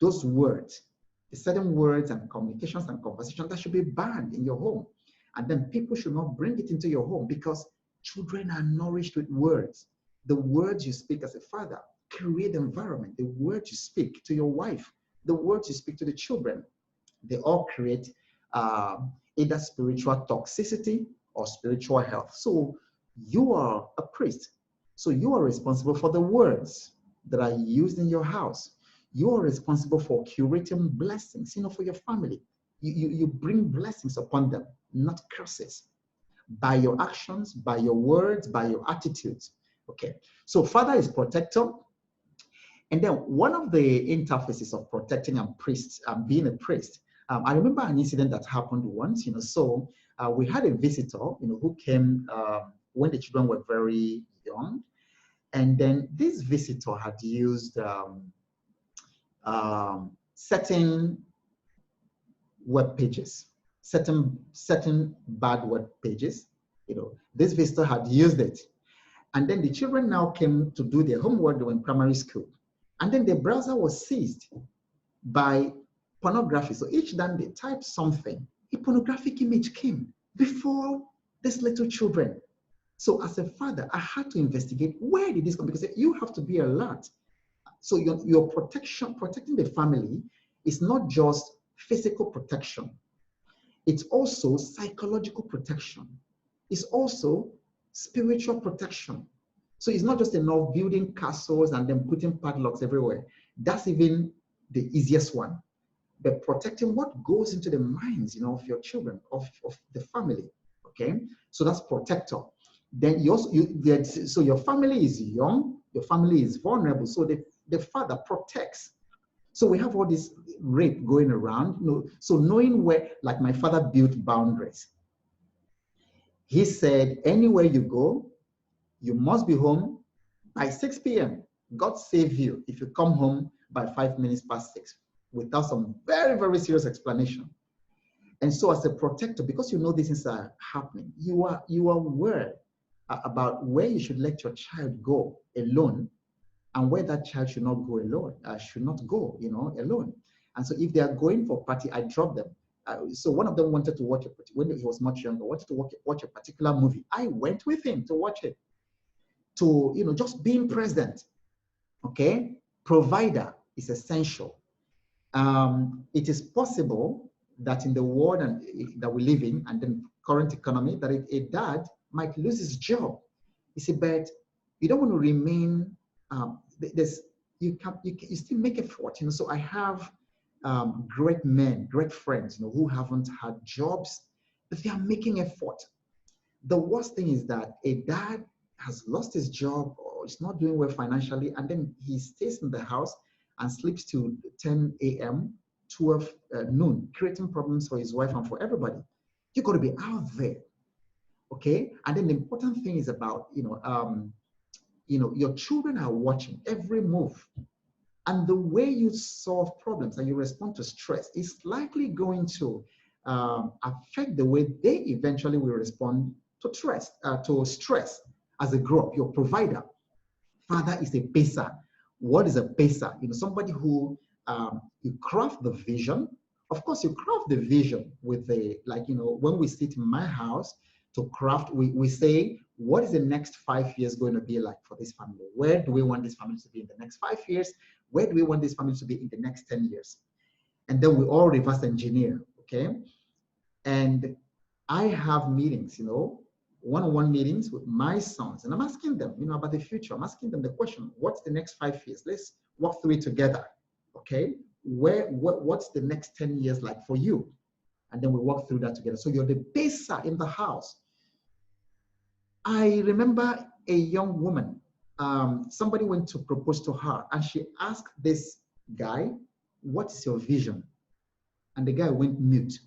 Those words, the certain words and communications and conversations that should be banned in your home. And then people should not bring it into your home, because children are nourished with words. The words you speak as a father create the environment. The words you speak to your wife, the words you speak to the children, they all create either spiritual toxicity or spiritual health. So you are a priest. So you are responsible for the words that are used in your house. You are responsible for curating blessings, for your family. You bring blessings upon them, not curses, by your actions, by your words, by your attitudes. Okay, so father is protector. And then one of the interfaces of protecting and being a priest, I remember an incident that happened once, so we had a visitor, who came when the children were very young. And then this visitor had used certain web pages, certain bad web pages. This visitor had used it. And then the children now came to do their homework. They were in primary school. And then the browser was seized by pornography. So each time they typed something, a pornographic image came before these little children. So as a father, I had to investigate, where did this come? Because you have to be alert. So your protecting the family is not just physical protection. It's also psychological protection. It's also spiritual protection. So it's not just enough building castles and then putting padlocks everywhere. That's even the easiest one. But protecting what goes into the minds, of your children, of the family. Okay, so that's protector. Then so your family is young, your family is vulnerable. So the father protects. So we have all this rape going around. So knowing where, like my father built boundaries. He said, anywhere you go, you must be home by 6 p.m. God save you if you come home by 5 minutes past 6 without some very, very serious explanation. And so as a protector, because these things are happening, you are aware about where you should let your child go alone and where that child should not go alone, alone. And so if they are going for party, I drop them. So one of them wanted to watch when he was much younger, wanted to watch a particular movie. I went with him to watch it. To, just being present, okay? Provider is essential. It is possible that in the world that we live in and the current economy, that a dad might lose his job. You see, but you don't want to remain, you still make effort, So I have great men, great friends, who haven't had jobs, but they are making effort. The worst thing is that a dad has lost his job or is not doing well financially, and then he stays in the house and sleeps till 10 a.m., 12 noon, creating problems for his wife and for everybody. You got to be out there, okay? And then the important thing is about, your children are watching every move. And the way you solve problems and you respond to stress is likely going to affect the way they eventually will respond to stress as they grow up. Your provider, Father is a pacer. What is a pacer? Somebody who you craft the vision. Of course, you craft the vision with when we sit in my house to craft, we say, what is the next 5 years going to be like for this family? Where do we want this family to be in the next 5 years? Where do we want this family to be in the next 10 years? And then we all reverse engineer, okay? And I have meetings, one-on-one meetings with my sons, and I'm asking them, about the future. I'm asking them the question, what's the next 5 years? Let's walk through it together, okay? What's the next 10 years like for you? And then we walk through that together. So you're the pacer in the house. I remember a young woman, somebody went to propose to her, and she asked this guy, what is your vision? And the guy went mute.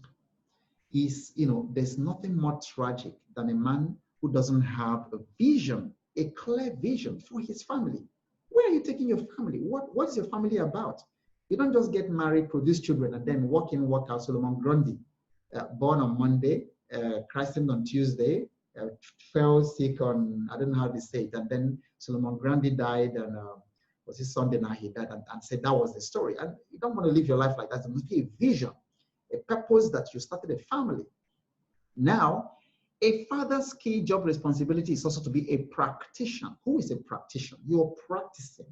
There's nothing more tragic than a man who doesn't have a vision, a clear vision for his family. Where are you taking your family? What is your family about? You don't just get married, produce children, and then walk in, walk out. Solomon Grundy, born on Monday, christened on Tuesday, fell sick on, I don't know how to say it, and then Solomon Grundy died, and was it Sunday night he died, and said that was the story. And you don't want to live your life like that. There must be a vision, a purpose that you started a family. Now, a father's key job responsibility is also to be a practitioner. Who is a practitioner? You're practicing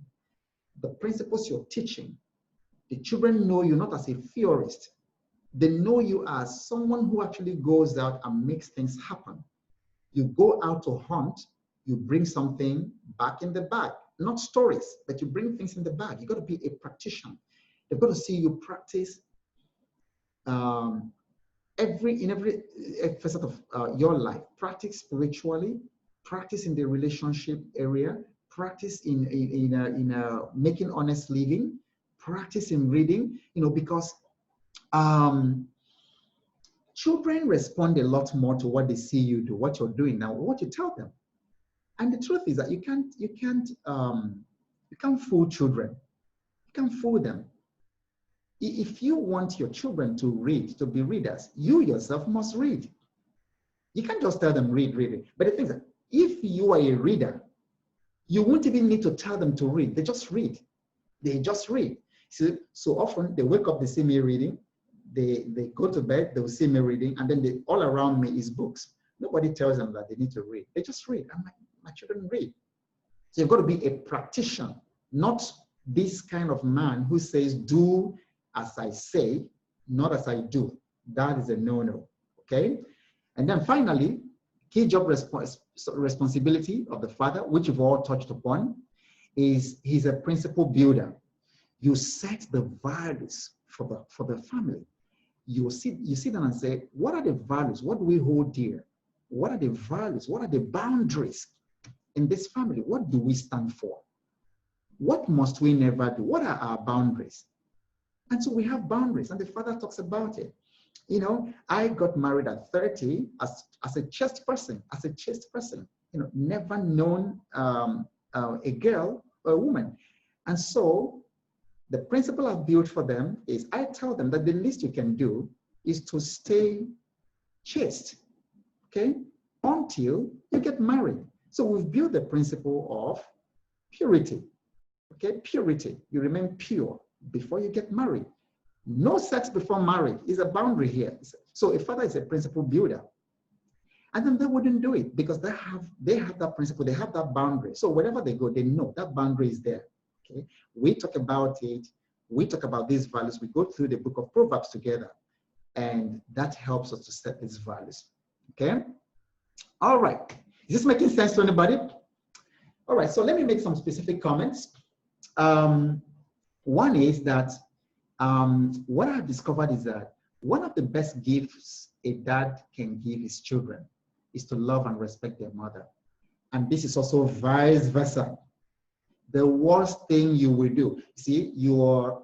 the principles you're teaching. The children know you not as a theorist. They know you as someone who actually goes out and makes things happen. You go out to hunt, you bring something back in the bag. Not stories, but you bring things in the bag. You got to be a practitioner. They've got to see you practice every facet of your life. Practice spiritually, practice in the relationship area, practice in making honest living, practice in reading, because children respond a lot more to what they see you do, what you're doing now, what you tell them. And the truth is that you can't fool children. You can't fool them. If you want your children to read, to be readers, you yourself must read. You can't just tell them read. But the thing is that if you are a reader, you won't even need to tell them to read. They just read. They just read. So often they wake up, they see me reading. They go to bed, they'll see me reading, and then all around me is books. Nobody tells them that they need to read. They just read. I'm like, my children read. So you've got to be a practitioner, not this kind of man who says, do as I say, not as I do. That is a no-no, okay? And then finally, key job responsibility of the father, which you've all touched upon, is he's a principle builder. You set the values for the family. You sit down and say, what are the values? What do we hold dear? What are the values? What are the boundaries in this family? What do we stand for? What must we never do? What are our boundaries? And so we have boundaries, and the father talks about it. I got married at 30 as a chaste person, never known a girl or a woman. And so the principle I've built for them is I tell them that the least you can do is to stay chaste, okay, until you get married. So we've built the principle of purity, okay, purity. You remain pure before you get married. No sex before marriage is a boundary here. So a father is a principle builder. And then they wouldn't do it because they have that principle, they have that boundary. So wherever they go, they know that boundary is there. Okay, we talk about it. We talk about these values. We go through the book of Proverbs together, and that helps us to set these values. Okay. All right. Is this making sense to anybody? All right. So let me make some specific comments. One is that what I've discovered is that one of the best gifts a dad can give his children is to love and respect their mother, and this is also vice versa. The worst thing you will do, see, you are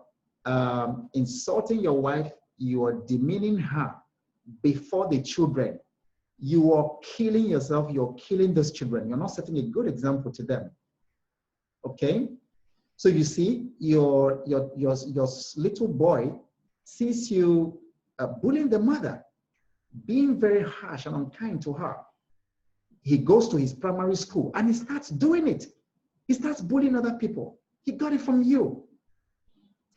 insulting your wife, you are demeaning her before the children. You are killing yourself, you're killing those children. You're not setting a good example to them, okay? So you see, your little boy sees you bullying the mother, being very harsh and unkind to her. He goes to his primary school and he starts doing it. He starts bullying other people. He got it from you.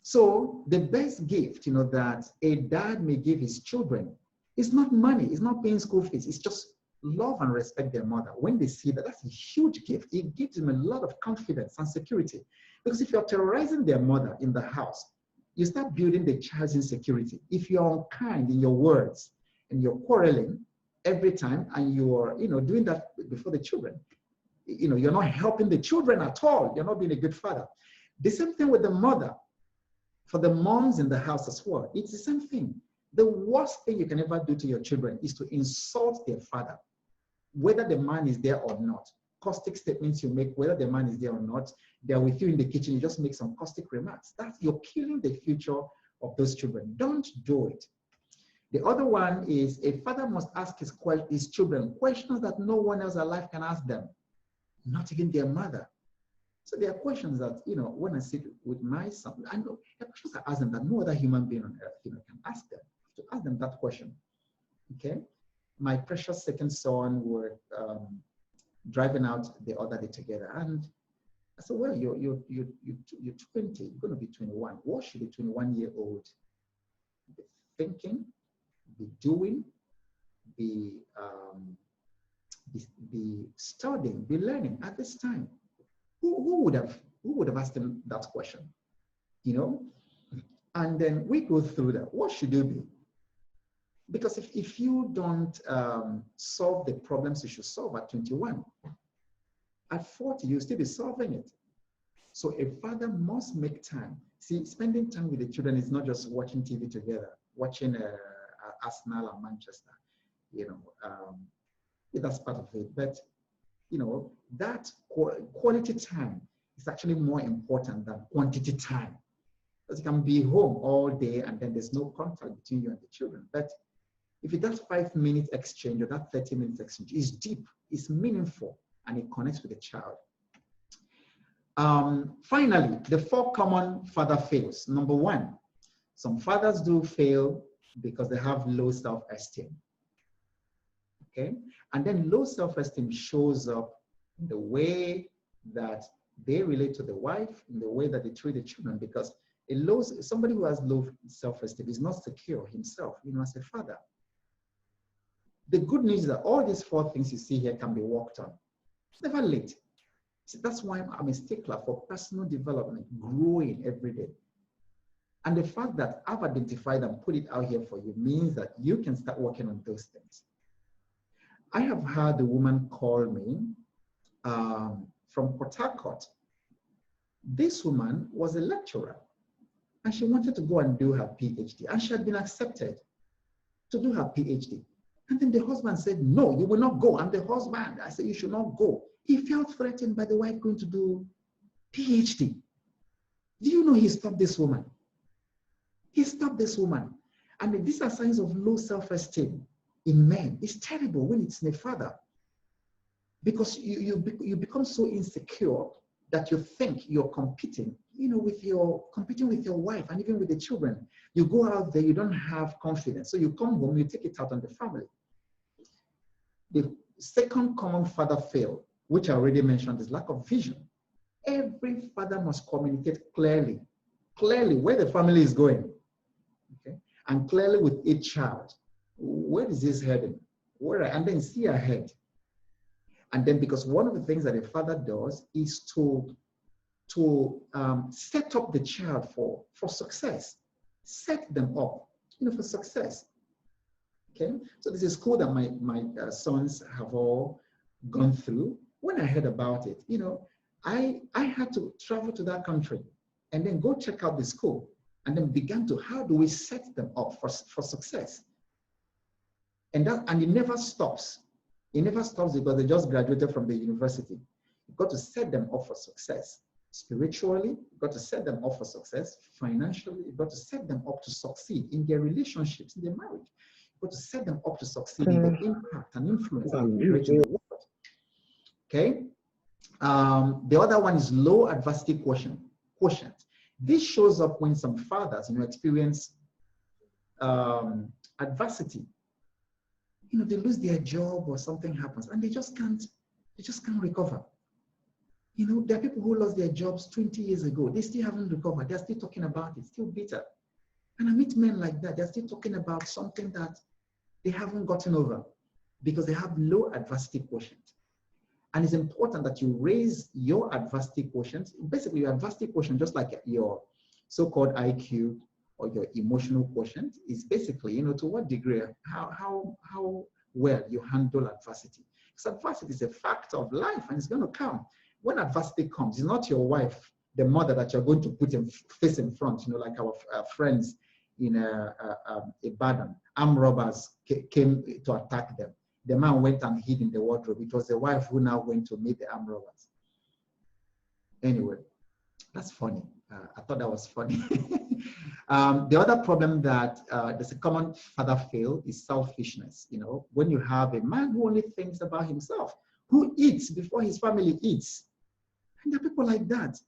So the best gift, that a dad may give his children is not money, it's not paying school fees, it's just love and respect their mother. When they see that, that's a huge gift. It gives them a lot of confidence and security. Because if you're terrorizing their mother in the house, you start building the child's insecurity. If you're unkind in your words and you're quarreling every time and you're, doing that before the children, you're not helping the children at all. You're not being a good father. The same thing with the mother. For the moms in the house as well, it's the same thing. The worst thing you can ever do to your children is to insult their father, whether the man is there or not. Caustic statements you make, whether the man is there or not, they're with you in the kitchen, you just make some caustic remarks. You're killing the future of those children. Don't do it. The other one is a father must ask his children questions that no one else alive can ask them, not even their mother. So there are questions that, when I sit with my son, I know the questions I ask them that no other human being on earth, can ask them. To ask them that question, okay? My precious second son were driving out the other day together, and I said, well, you're 20, you're going to be 21. What should a 21-year-old be thinking, be doing, be studying, be learning at this time? Who would have asked him that question? And then we go through that. What should you be? Because if you don't solve the problems you should solve at 21, at 40, you'll still be solving it. So a father must make time. See, spending time with the children is not just watching TV together, watching Arsenal and Manchester. That's part of it. But that quality time is actually more important than quantity time. Because you can be home all day and then there's no contact between you and the children. But if it does 5-minute exchange or that 30-minute exchange, it's deep, it's meaningful, and it connects with the child. Finally, the 4 common father fails. Number 1, some fathers do fail because they have low self-esteem. Okay? And then low self-esteem shows up in the way that they relate to the wife, in the way that they treat the children, because somebody who has low self-esteem is not secure himself, as a father. The good news is that all these 4 things you see here can be worked on. It's never late. See, that's why I'm a stickler for personal development, growing every day. And the fact that I've identified and put it out here for you means that you can start working on those things. I have had a woman call me from Port Harcourt. This woman was a lecturer and she wanted to go and do her PhD, and she had been accepted to do her PhD. And then the husband said, no, you will not go. I'm the husband. I said, you should not go. He felt threatened by the wife going to do PhD. Do you know he stopped this woman? He stopped this woman. And these are signs of low self-esteem in men. It's terrible when it's in a father. Because you become so insecure that you think you're competing, with your wife and even with the children. You go out there, you don't have confidence. So you come home, you take it out on the family. The second common father fail, which I already mentioned, is lack of vision. Every father must communicate clearly where the family is going, okay? And clearly with each child. Where is this heading? And then see ahead. And then, because one of the things that a father does is to set up the child for success. Set them up, for success. Okay, so this is school that my sons have all gone through. When I heard about it, I had to travel to that country and then go check out the school and then began to, how do we set them up for success? And it never stops. It never stops because they just graduated from the university. You've got to set them up for success. Spiritually, you've got to set them up for success. Financially, you've got to set them up to succeed in their relationships, in their marriage. You've got to set them up to succeed in the impact and influence that they create in the world. Okay? The other one is low adversity quotient. This shows up when some fathers, experience adversity. They lose their job or something happens and they just can't recover. You know, there are people who lost their jobs 20 years ago. They still haven't recovered. They're still talking about it, still bitter. And I meet men like that. They're still talking about something that they haven't gotten over because they have low adversity quotient. And it's important that you raise your adversity quotient. Basically, your adversity quotient, just like your so-called IQ or your emotional quotient, is basically, you know, to what degree, how well you handle adversity. Because adversity is a fact of life and it's going to come. When adversity comes, it's not your wife, the mother that you're going to put face in front, you know, like our friends in Ibadan. Armed robbers came to attack them. The man went and hid in the wardrobe. It was the wife who now went to meet the armed robbers. Anyway, that's funny. I thought that was funny. The other problem that there's a common father fail is selfishness. You know, when you have a man who only thinks about himself, who eats before his family eats. And there are people like that.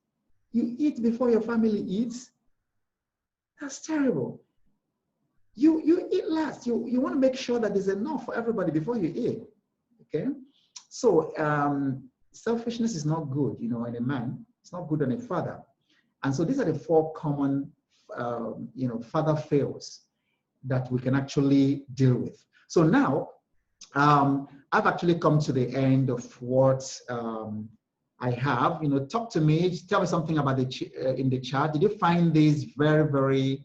You eat before your family eats. That's terrible. You eat last. You want to make sure that there's enough for everybody before you eat. Okay? So selfishness is not good, you know, in a man. It's not good on a father. And so these are the 4 common, you know, father fails that we can actually deal with. So now, I've actually come to the end of what I have. You know, talk to me. Tell me something about in the chat. Did you find this very, very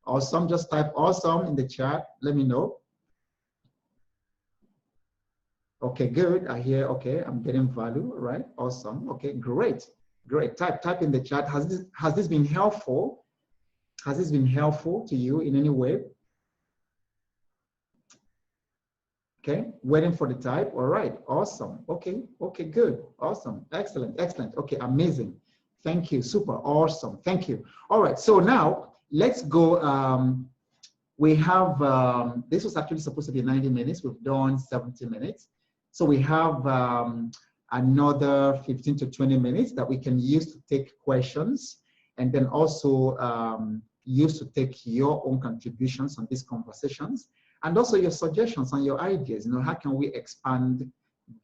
awesome? Just type awesome in the chat. Let me know. Okay, good. I hear. Okay, I'm getting value. Right. Awesome. Okay, great. Great. Type in the chat. Has this been helpful? Has this been helpful to you in any way? Okay, waiting for the type. All right, awesome. Okay, good. Awesome, excellent. Okay, amazing. Thank you, super, awesome. Thank you. All right, so now let's go. We have, this was actually supposed to be 90 minutes. We've done 70 minutes. So we have another 15 to 20 minutes that we can use to take questions and then also use to take your own contributions on these conversations. And also your suggestions and your ideas, you know, how can we expand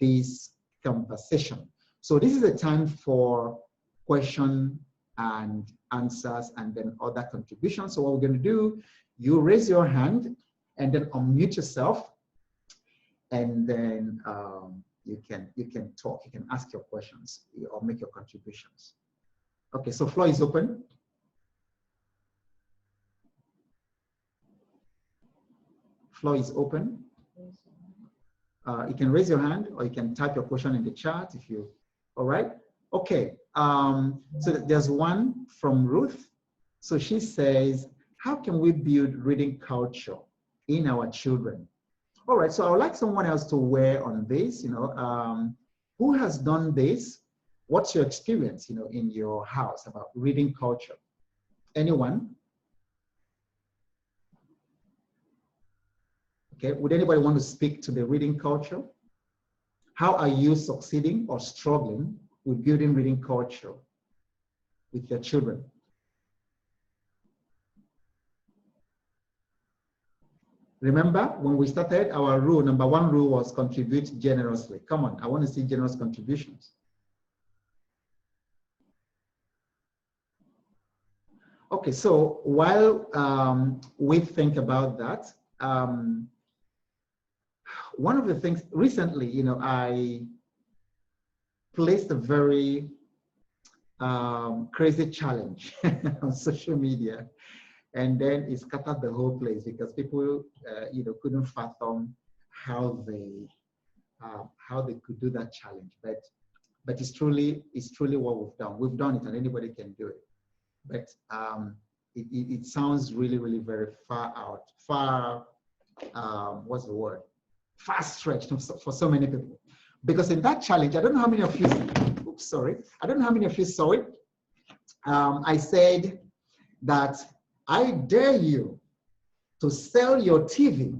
this conversation? So this is a time for question and answers and then other contributions. So what we're going to do, you raise your hand and then unmute yourself, and then you can talk, you can ask your questions or make your contributions. Okay, so floor is open. Floor is open. You can raise your hand or you can type your question in the chat if you, all right? Okay, so there's one from Ruth. So she says, how can we build reading culture in our children? All right, so I would like someone else to weigh on this, you know, who has done this? What's your experience, you know, in your house about reading culture? Anyone? Okay, would anybody want to speak to the reading culture? How are you succeeding or struggling with building reading culture with your children? Remember, when we started, our rule, number 1 rule was contribute generously. Come on, I want to see generous contributions. Okay, so while we think about that, one of the things recently, you know, I placed a very crazy challenge on social media, and then it scattered the whole place because people, you know, couldn't fathom how they could do that challenge. But it's truly what we've done. We've done it, and anybody can do it. But it sounds really very far out, what's the word? Far stretched for so many people. Because in that challenge, I don't know how many of you, oops, sorry. I don't know how many of you saw it. I said that I dare you to sell your TV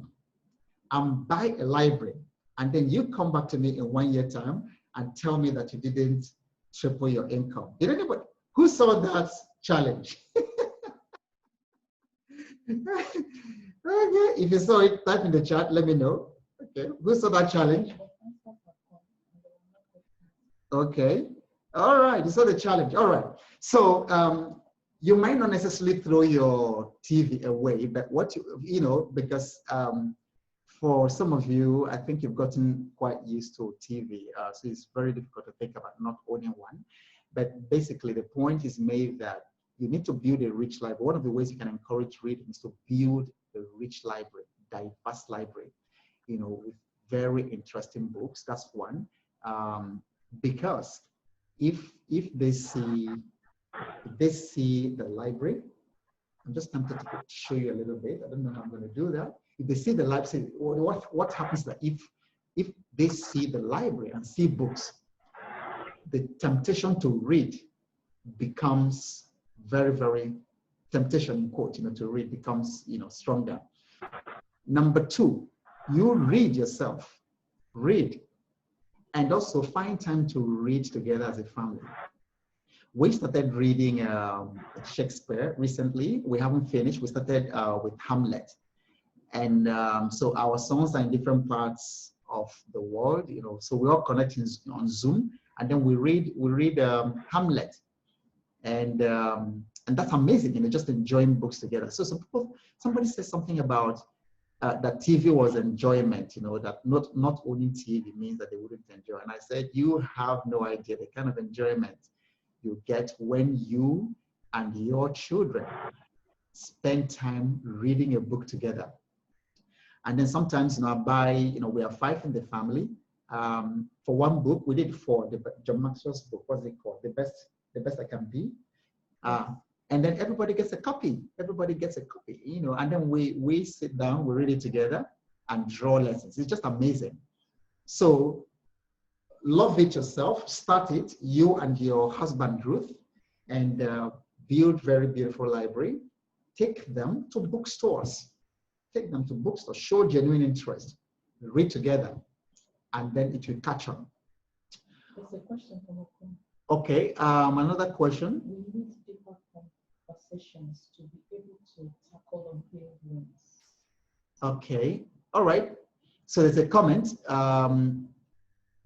and buy a library. And then you come back to me in 1 year time and tell me that you didn't triple your income. Did anybody, who saw that challenge? Okay, if you saw it, type in the chat, let me know. Okay, who saw that challenge? Okay, All right, you saw the challenge. All right. So you might not necessarily throw your TV away, but what you know, because for some of you, I think you've gotten quite used to TV, so it's very difficult to think about not owning one. But basically, the point is made that you need to build a rich library. One of the ways you can encourage reading is to build a rich library, diverse library, you know, with very interesting books. That's one. Because if they see the library, I'm just tempted to show you a little bit. I don't know how I'm going to do that. If they see the library, what happens that if they see the library and see books, the temptation to read becomes very, very temptation in quote, you know, to read becomes, you know, stronger. Number two, you read yourself, read, and also find time to read together as a family. We started reading Shakespeare recently. We haven't finished. We started with Hamlet. And so our sons are in different parts of the world, you know, so we're all connecting on Zoom, and then we read Hamlet. And that's amazing, you know, just enjoying books together. So somebody said something about that TV was enjoyment, you know, that not owning TV means that they wouldn't enjoy. And I said, you have no idea the kind of enjoyment you get when you and your children spend time reading a book together. And then sometimes, you know, we are 5 in the family. For one book, we did 4, the John Maxwell's book, what's it called? The Best I Can Be. And then everybody gets a copy. Everybody gets a copy, you know, and then we sit down, we read it together and draw lessons. It's just amazing. So love it yourself, start it, you and your husband, Ruth, and build very beautiful library. Take them to bookstores. Take them to bookstores, show genuine interest, read together, and then it will catch on. There's a question from Ogbo. Okay, another question. We need deeper conversations to be able to tackle unhealed wounds. Okay, all right. So there's a comment.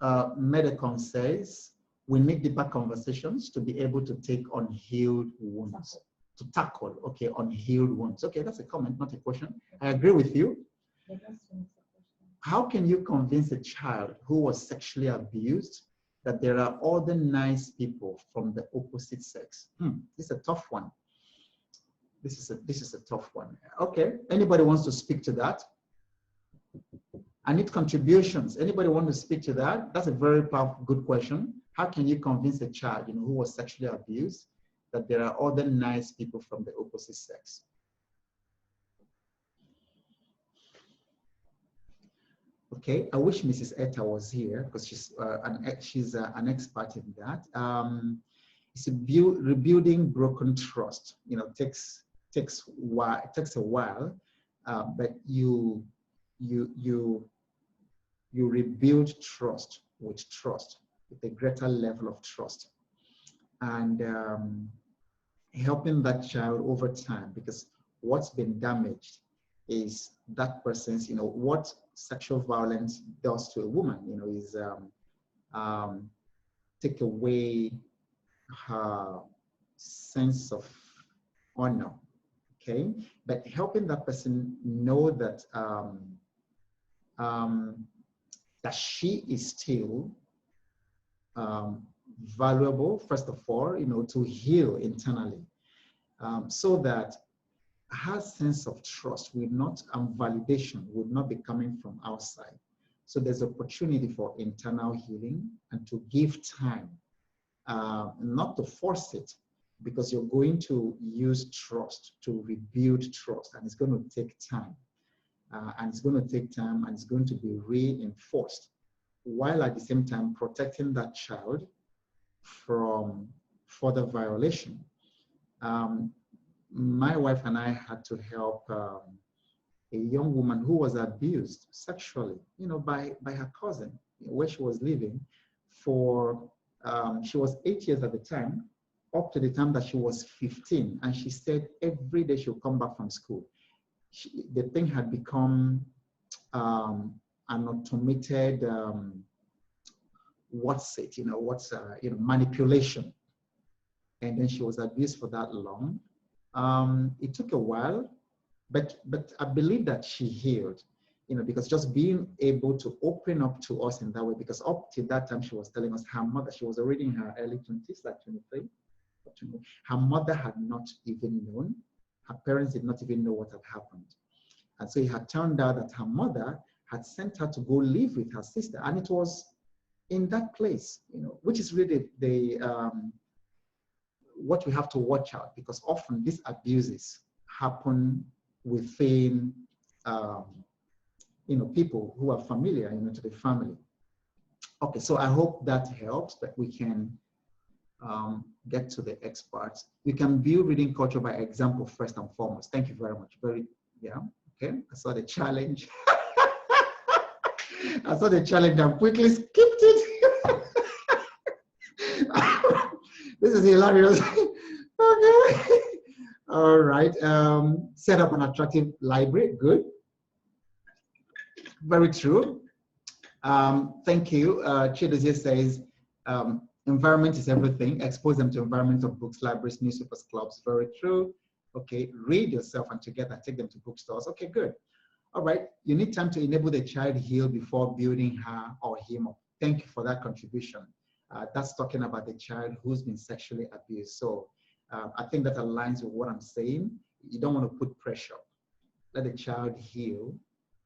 Medicon says, we need deeper conversations to be able to take unhealed wounds. To tackle, okay, unhealed wounds. Okay, that's a comment, not a question. I agree with you. The next one is a question. How can you convince a child who was sexually abused that there are other nice people from the opposite sex? This is a tough one. This is a tough one. Okay, anybody wants to speak to that? I need contributions. Anybody want to speak to that? That's a very powerful, good question. How can you convince a child, you know, who was sexually abused that there are other nice people from the opposite sex? Okay, I wish Mrs. Etta was here because she's an expert in that. It's rebuilding broken trust. You know, takes a while, but you rebuild trust with a greater level of trust, and helping that child over time, because what's been damaged is that person's, you know, what sexual violence does to a woman, you know, is take away her sense of honor, okay? But helping that person know that that she is still valuable, first of all, you know, to heal internally, so that her sense of trust will not, validation would not be coming from outside. So there's opportunity for internal healing and to give time, not to force it, because you're going to use trust to rebuild trust, and it's going to take time. And it's going to take time, and it's going to be reinforced, while at the same time protecting that child from further violation. My wife and I had to help a young woman who was abused sexually, you know, by her cousin, where she was living for, she was 8 years at the time, up to the time that she was 15. And she said every day she would come back from school. The thing had become an automated what's it, what's, manipulation. And then she was abused for that long. It took a while, but I believe that she healed, because just being able to open up to us in that way, because up to that time she was telling us her mother, she was already in her early 20s, like 23. Her mother had not even known, her parents did not even know what had happened. And so it had turned out that her mother had sent her to go live with her sister. And it was in that place, which is really the what we have to watch out, because often these abuses happen within people who are familiar to the family. Okay, so I hope that helps, that we can get to the experts. We can build reading culture by example first and foremost. Thank you very much. Yeah, okay, I saw the challenge. I saw the challenge and quickly skipped it. This is hilarious. Okay. All right. Set up an attractive library. Good. Very true. Thank you. Chidozie says, environment is everything. Expose them to environments of books, libraries, newspapers, clubs. Very true. Okay. Read yourself and together take them to bookstores. Okay, good. All right. You need time to enable the child heal before building her or him up. Thank you for that contribution. That's talking about the child who's been sexually abused. So I think that aligns with what I'm saying. You don't want to put pressure. Let the child heal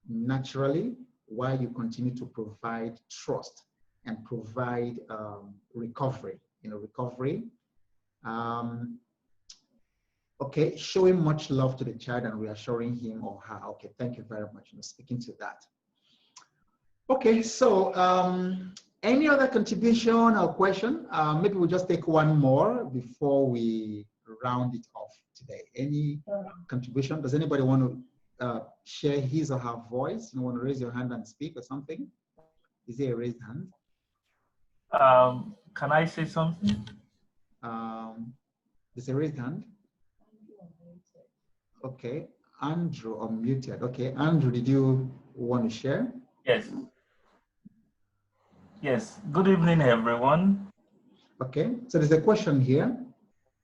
naturally while you continue to provide trust and provide recovery. Recovery. Okay, showing much love to the child and reassuring him or her. Okay, thank you very much for speaking to that. Okay, so any other contribution or question? Maybe we'll just take one more before we round it off today. Any contribution? Does anybody want to share his or her voice? You want to raise your hand and speak or something? Is there a raised hand? Can I say something? There's a raised hand. Okay, Andrew unmuted. Okay, Andrew, did you want to share? Yes. Yes. Good evening, everyone. Okay, so there's a question here.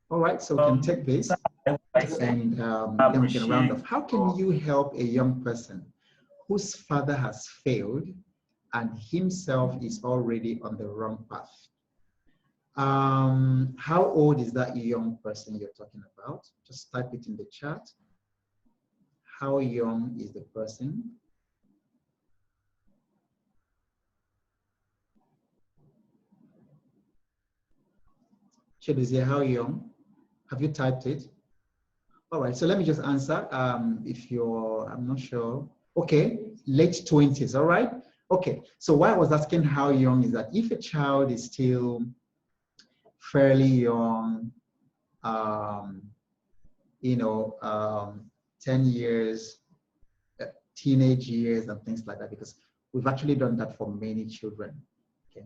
All right, so we can take this and then we can round off. How can you help a young person whose father has failed and himself is already on the wrong path? How old is that young person you're talking about? Just type it in the chat. How young is the person? Chidozie, how young? Have you typed it? All right, so let me just answer. If you're, I'm not sure. Okay, late 20s, all right? Okay, so why I was asking how young is that if a child is still fairly young, 10 years, teenage years and things like that, because we've actually done that for many children, okay?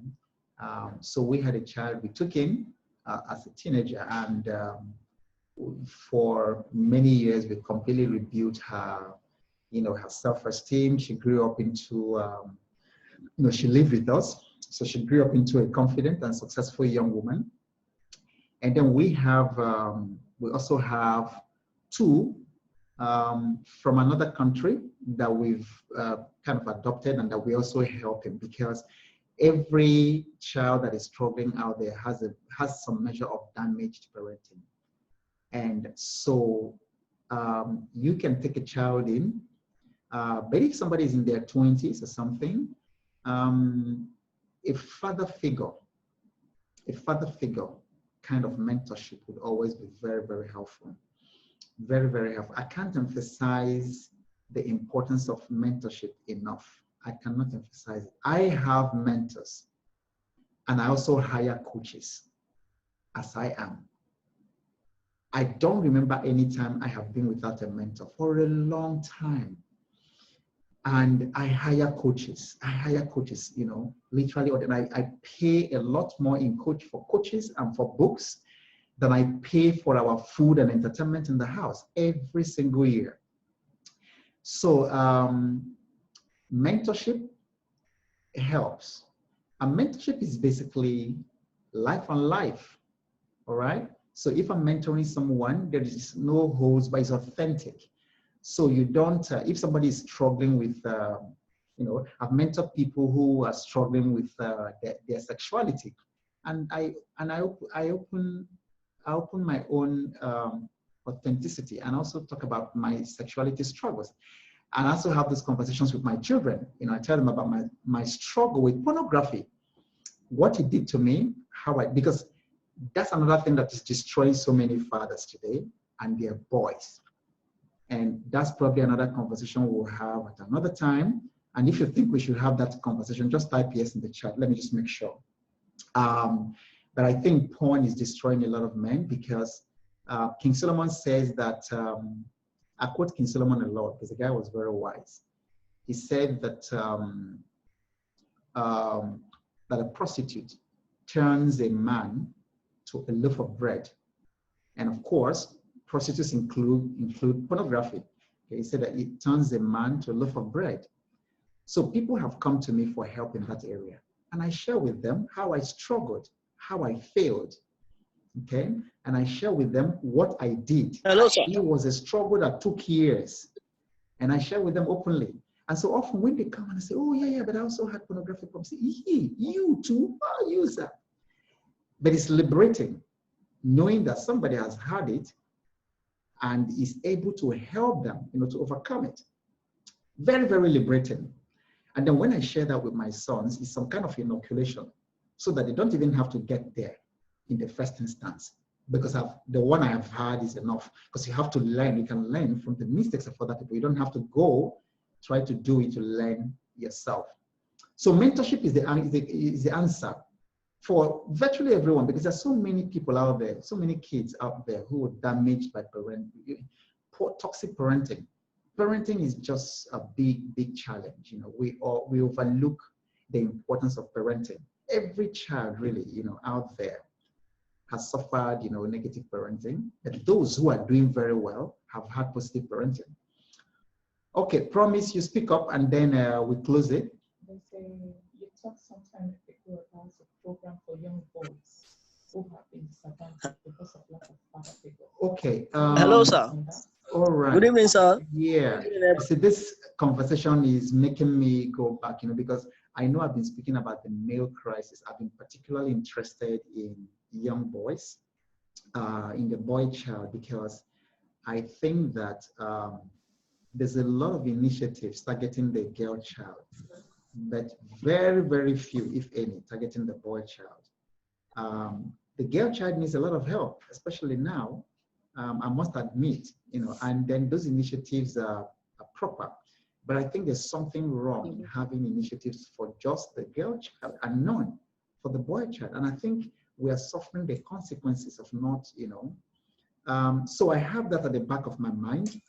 So we had a child, we took him as a teenager, and for many years, we completely rebuilt her, her self-esteem. She grew up into, she lived with us. So she grew up into a confident and successful young woman. And then we have, we also have two from another country that we've kind of adopted and that we also help him, because every child that is struggling out there has some measure of damaged parenting. And so you can take a child in, but if somebody is in their 20s or something, a father figure kind of mentorship would always be very, very helpful. Very, very helpful. I can't emphasize the importance of mentorship enough. I cannot emphasize it. I have mentors and I also hire coaches as I am. I don't remember any time I have been without a mentor for a long time. And I hire coaches. Literally, and I pay a lot more for coaches and for books than I pay for our food and entertainment in the house every single year. So mentorship helps. And mentorship is basically life on life, all right? So if I'm mentoring someone, there is no holds, but it's authentic. So you don't, if somebody is struggling with, I've mentored people who are struggling with their sexuality, and I open my own authenticity and also talk about my sexuality struggles. And I also have these conversations with my children. I tell them about my struggle with pornography, what it did to me, because that's another thing that is destroying so many fathers today and their boys. And that's probably another conversation we'll have at another time. And if you think we should have that conversation, just type yes in the chat. Let me just make sure. But I think porn is destroying a lot of men because King Solomon says that, I quote King Solomon a lot because the guy was very wise. He said that that a prostitute turns a man to a loaf of bread. And of course, prostitutes include pornography. Okay, he said that it turns a man to a loaf of bread. So people have come to me for help in that area. And I share with them how I struggled, how I failed. Okay, and I share with them what I did. Hello, sir. It was a struggle that took years. And I share with them openly. And so often when they come and say, oh, yeah, but I also had pornography problems. You too, user. But it's liberating, knowing that somebody has had it and is able to help them, to overcome it. Very, very liberating. And then when I share that with my sons, it's some kind of inoculation so that they don't even have to get there in the first instance, because the one I have had is enough. Because you have to learn, you can learn from the mistakes of other people. You don't have to go try to do it to learn yourself. So mentorship is the answer for virtually everyone, because there's so many people out there, so many kids out there who are damaged by toxic parenting. Parenting is just a big, big challenge. We overlook the importance of parenting. Every child really, out there has suffered, negative parenting, but those who are doing very well have had positive parenting. Okay, Promise, you speak up and then we close it. They say you talked sometime ago about a program for young boys who have been disadvantaged because of lack of father figure. Okay. Hello, sir. All right. Good evening, sir. Yeah. See, this conversation is making me go back, because I know I've been speaking about the male crisis. I've been particularly interested in young boys, in the boy child, because I think that there's a lot of initiatives targeting the girl child, but very, very few, if any, targeting the boy child. The girl child needs a lot of help, especially now, I must admit, and then those initiatives are proper. But I think there's something wrong in having initiatives for just the girl child and none for the boy child. And I think we are suffering the consequences of not, so I have that at the back of my mind.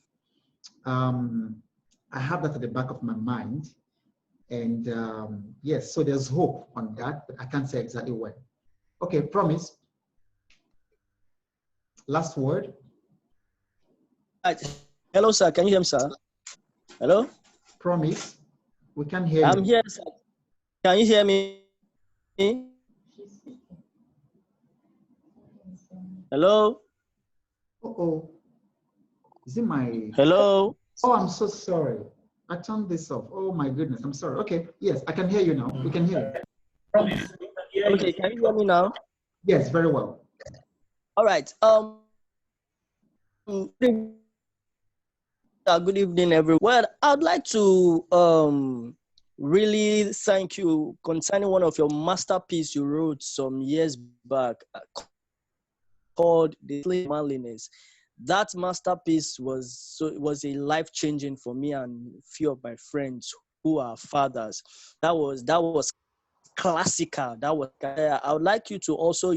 And yes, so there's hope on that, but I can't say exactly when. Okay, Promise. Last word. Hello, sir. Can you hear me, sir? Hello? Promise. We can hear you. I'm here, sir. Can you hear me? Hello? Uh-oh. Is it my... Hello? Oh, I'm so sorry. I turned this off. Oh my goodness, I'm sorry. Okay, yes, I can hear you now. We can hear you. Okay, can you hear me now? Yes, very well. All right. Good evening, everyone. Well, I'd like to really thank you concerning one of your masterpieces you wrote some years back called The Slave Manliness. That masterpiece was a life-changing for me and a few of my friends who are fathers. That was classical. I would like you to also,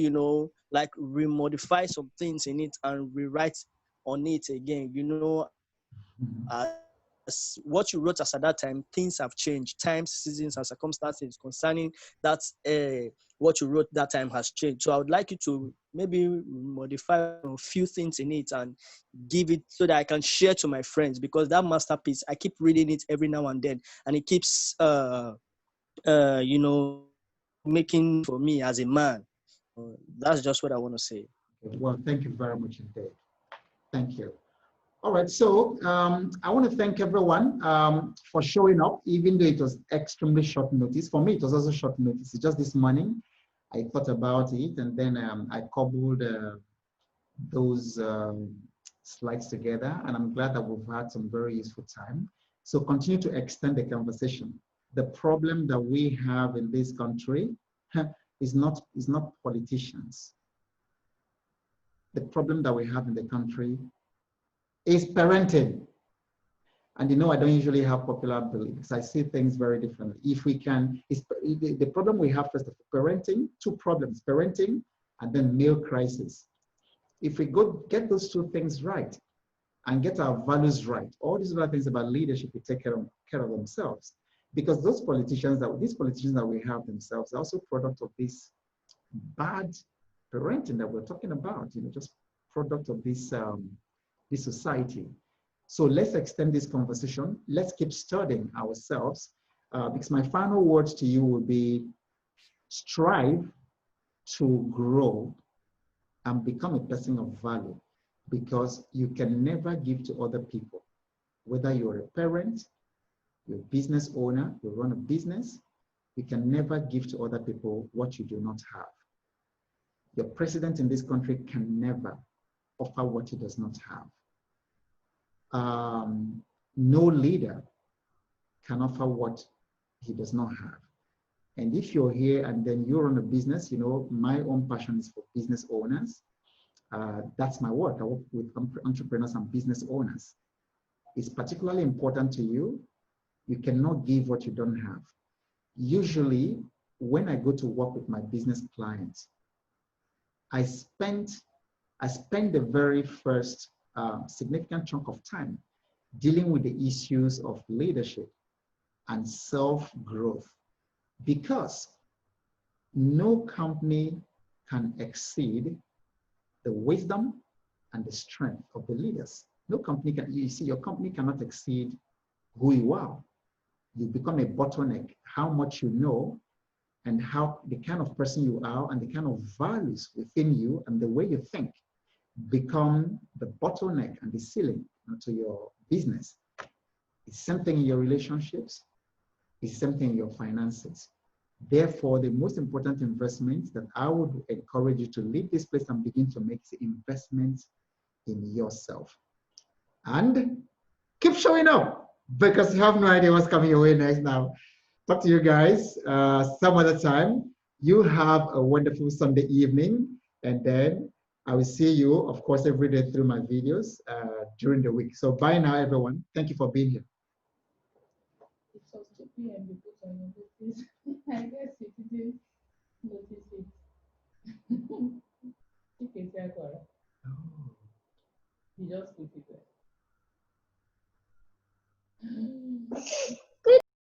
like remodify some things in it and rewrite on it again. As what you wrote as at that time, things have changed. Times, seasons, and circumstances concerning that what you wrote that time has changed. So I would like you to maybe modify a few things in it and give it so that I can share to my friends, because that masterpiece, I keep reading it every now and then, and it keeps making for me as a man. That's just what I want to say. Well, thank you very much indeed. Thank you. All right, so I want to thank everyone for showing up, even though it was extremely short notice. For me, it was also short notice. It's just this morning, I thought about it, and then I cobbled those slides together, and I'm glad that we've had some very useful time. So continue to extend the conversation. The problem that we have in this country is not politicians. The problem that we have in the country is parenting. And you know, I don't usually have popular beliefs. I see things very differently. If we can, the problem we have first of all, parenting, two problems, parenting and then male crisis. If we get those two things right and get our values right, all these other things about leadership will take care of themselves. Because these politicians that we have themselves are also product of this bad parenting that we're talking about, you know, just product of this society. So let's extend this conversation. Let's keep studying ourselves, because my final words to you will be: strive to grow and become a person of value, because you can never give to other people, whether you're a parent, you're a business owner, you run a business, you can never give to other people what you do not have. Your president in this country can never offer what he does not have. No leader can offer what he does not have. And if you're here and then you run a business, you know, my own passion is for business owners. That's my work. I work with entrepreneurs and business owners. It's particularly important to you. You cannot give what you don't have. Usually, when I go to work with my business clients, I spend the very first significant chunk of time dealing with the issues of leadership and self-growth, because no company can exceed the wisdom and the strength of the leaders. No company can, you see, your company cannot exceed who you are. You become a bottleneck, how much you know and how the kind of person you are and the kind of values within you and the way you think become the bottleneck and the ceiling to your business. It's something in your relationships, it's something in your finances. Therefore, the most important investment that I would encourage you to leave this place and begin to make the investment in yourself. And keep showing up, because you have no idea what's coming your way next now. Talk to you guys some other time. You have a wonderful Sunday evening, and then I will see you, of course, every day through my videos during the week. So bye now, everyone. Thank you for being here. It was 2 p.m. you put on your notice. I guess you didn't notice it. You just put it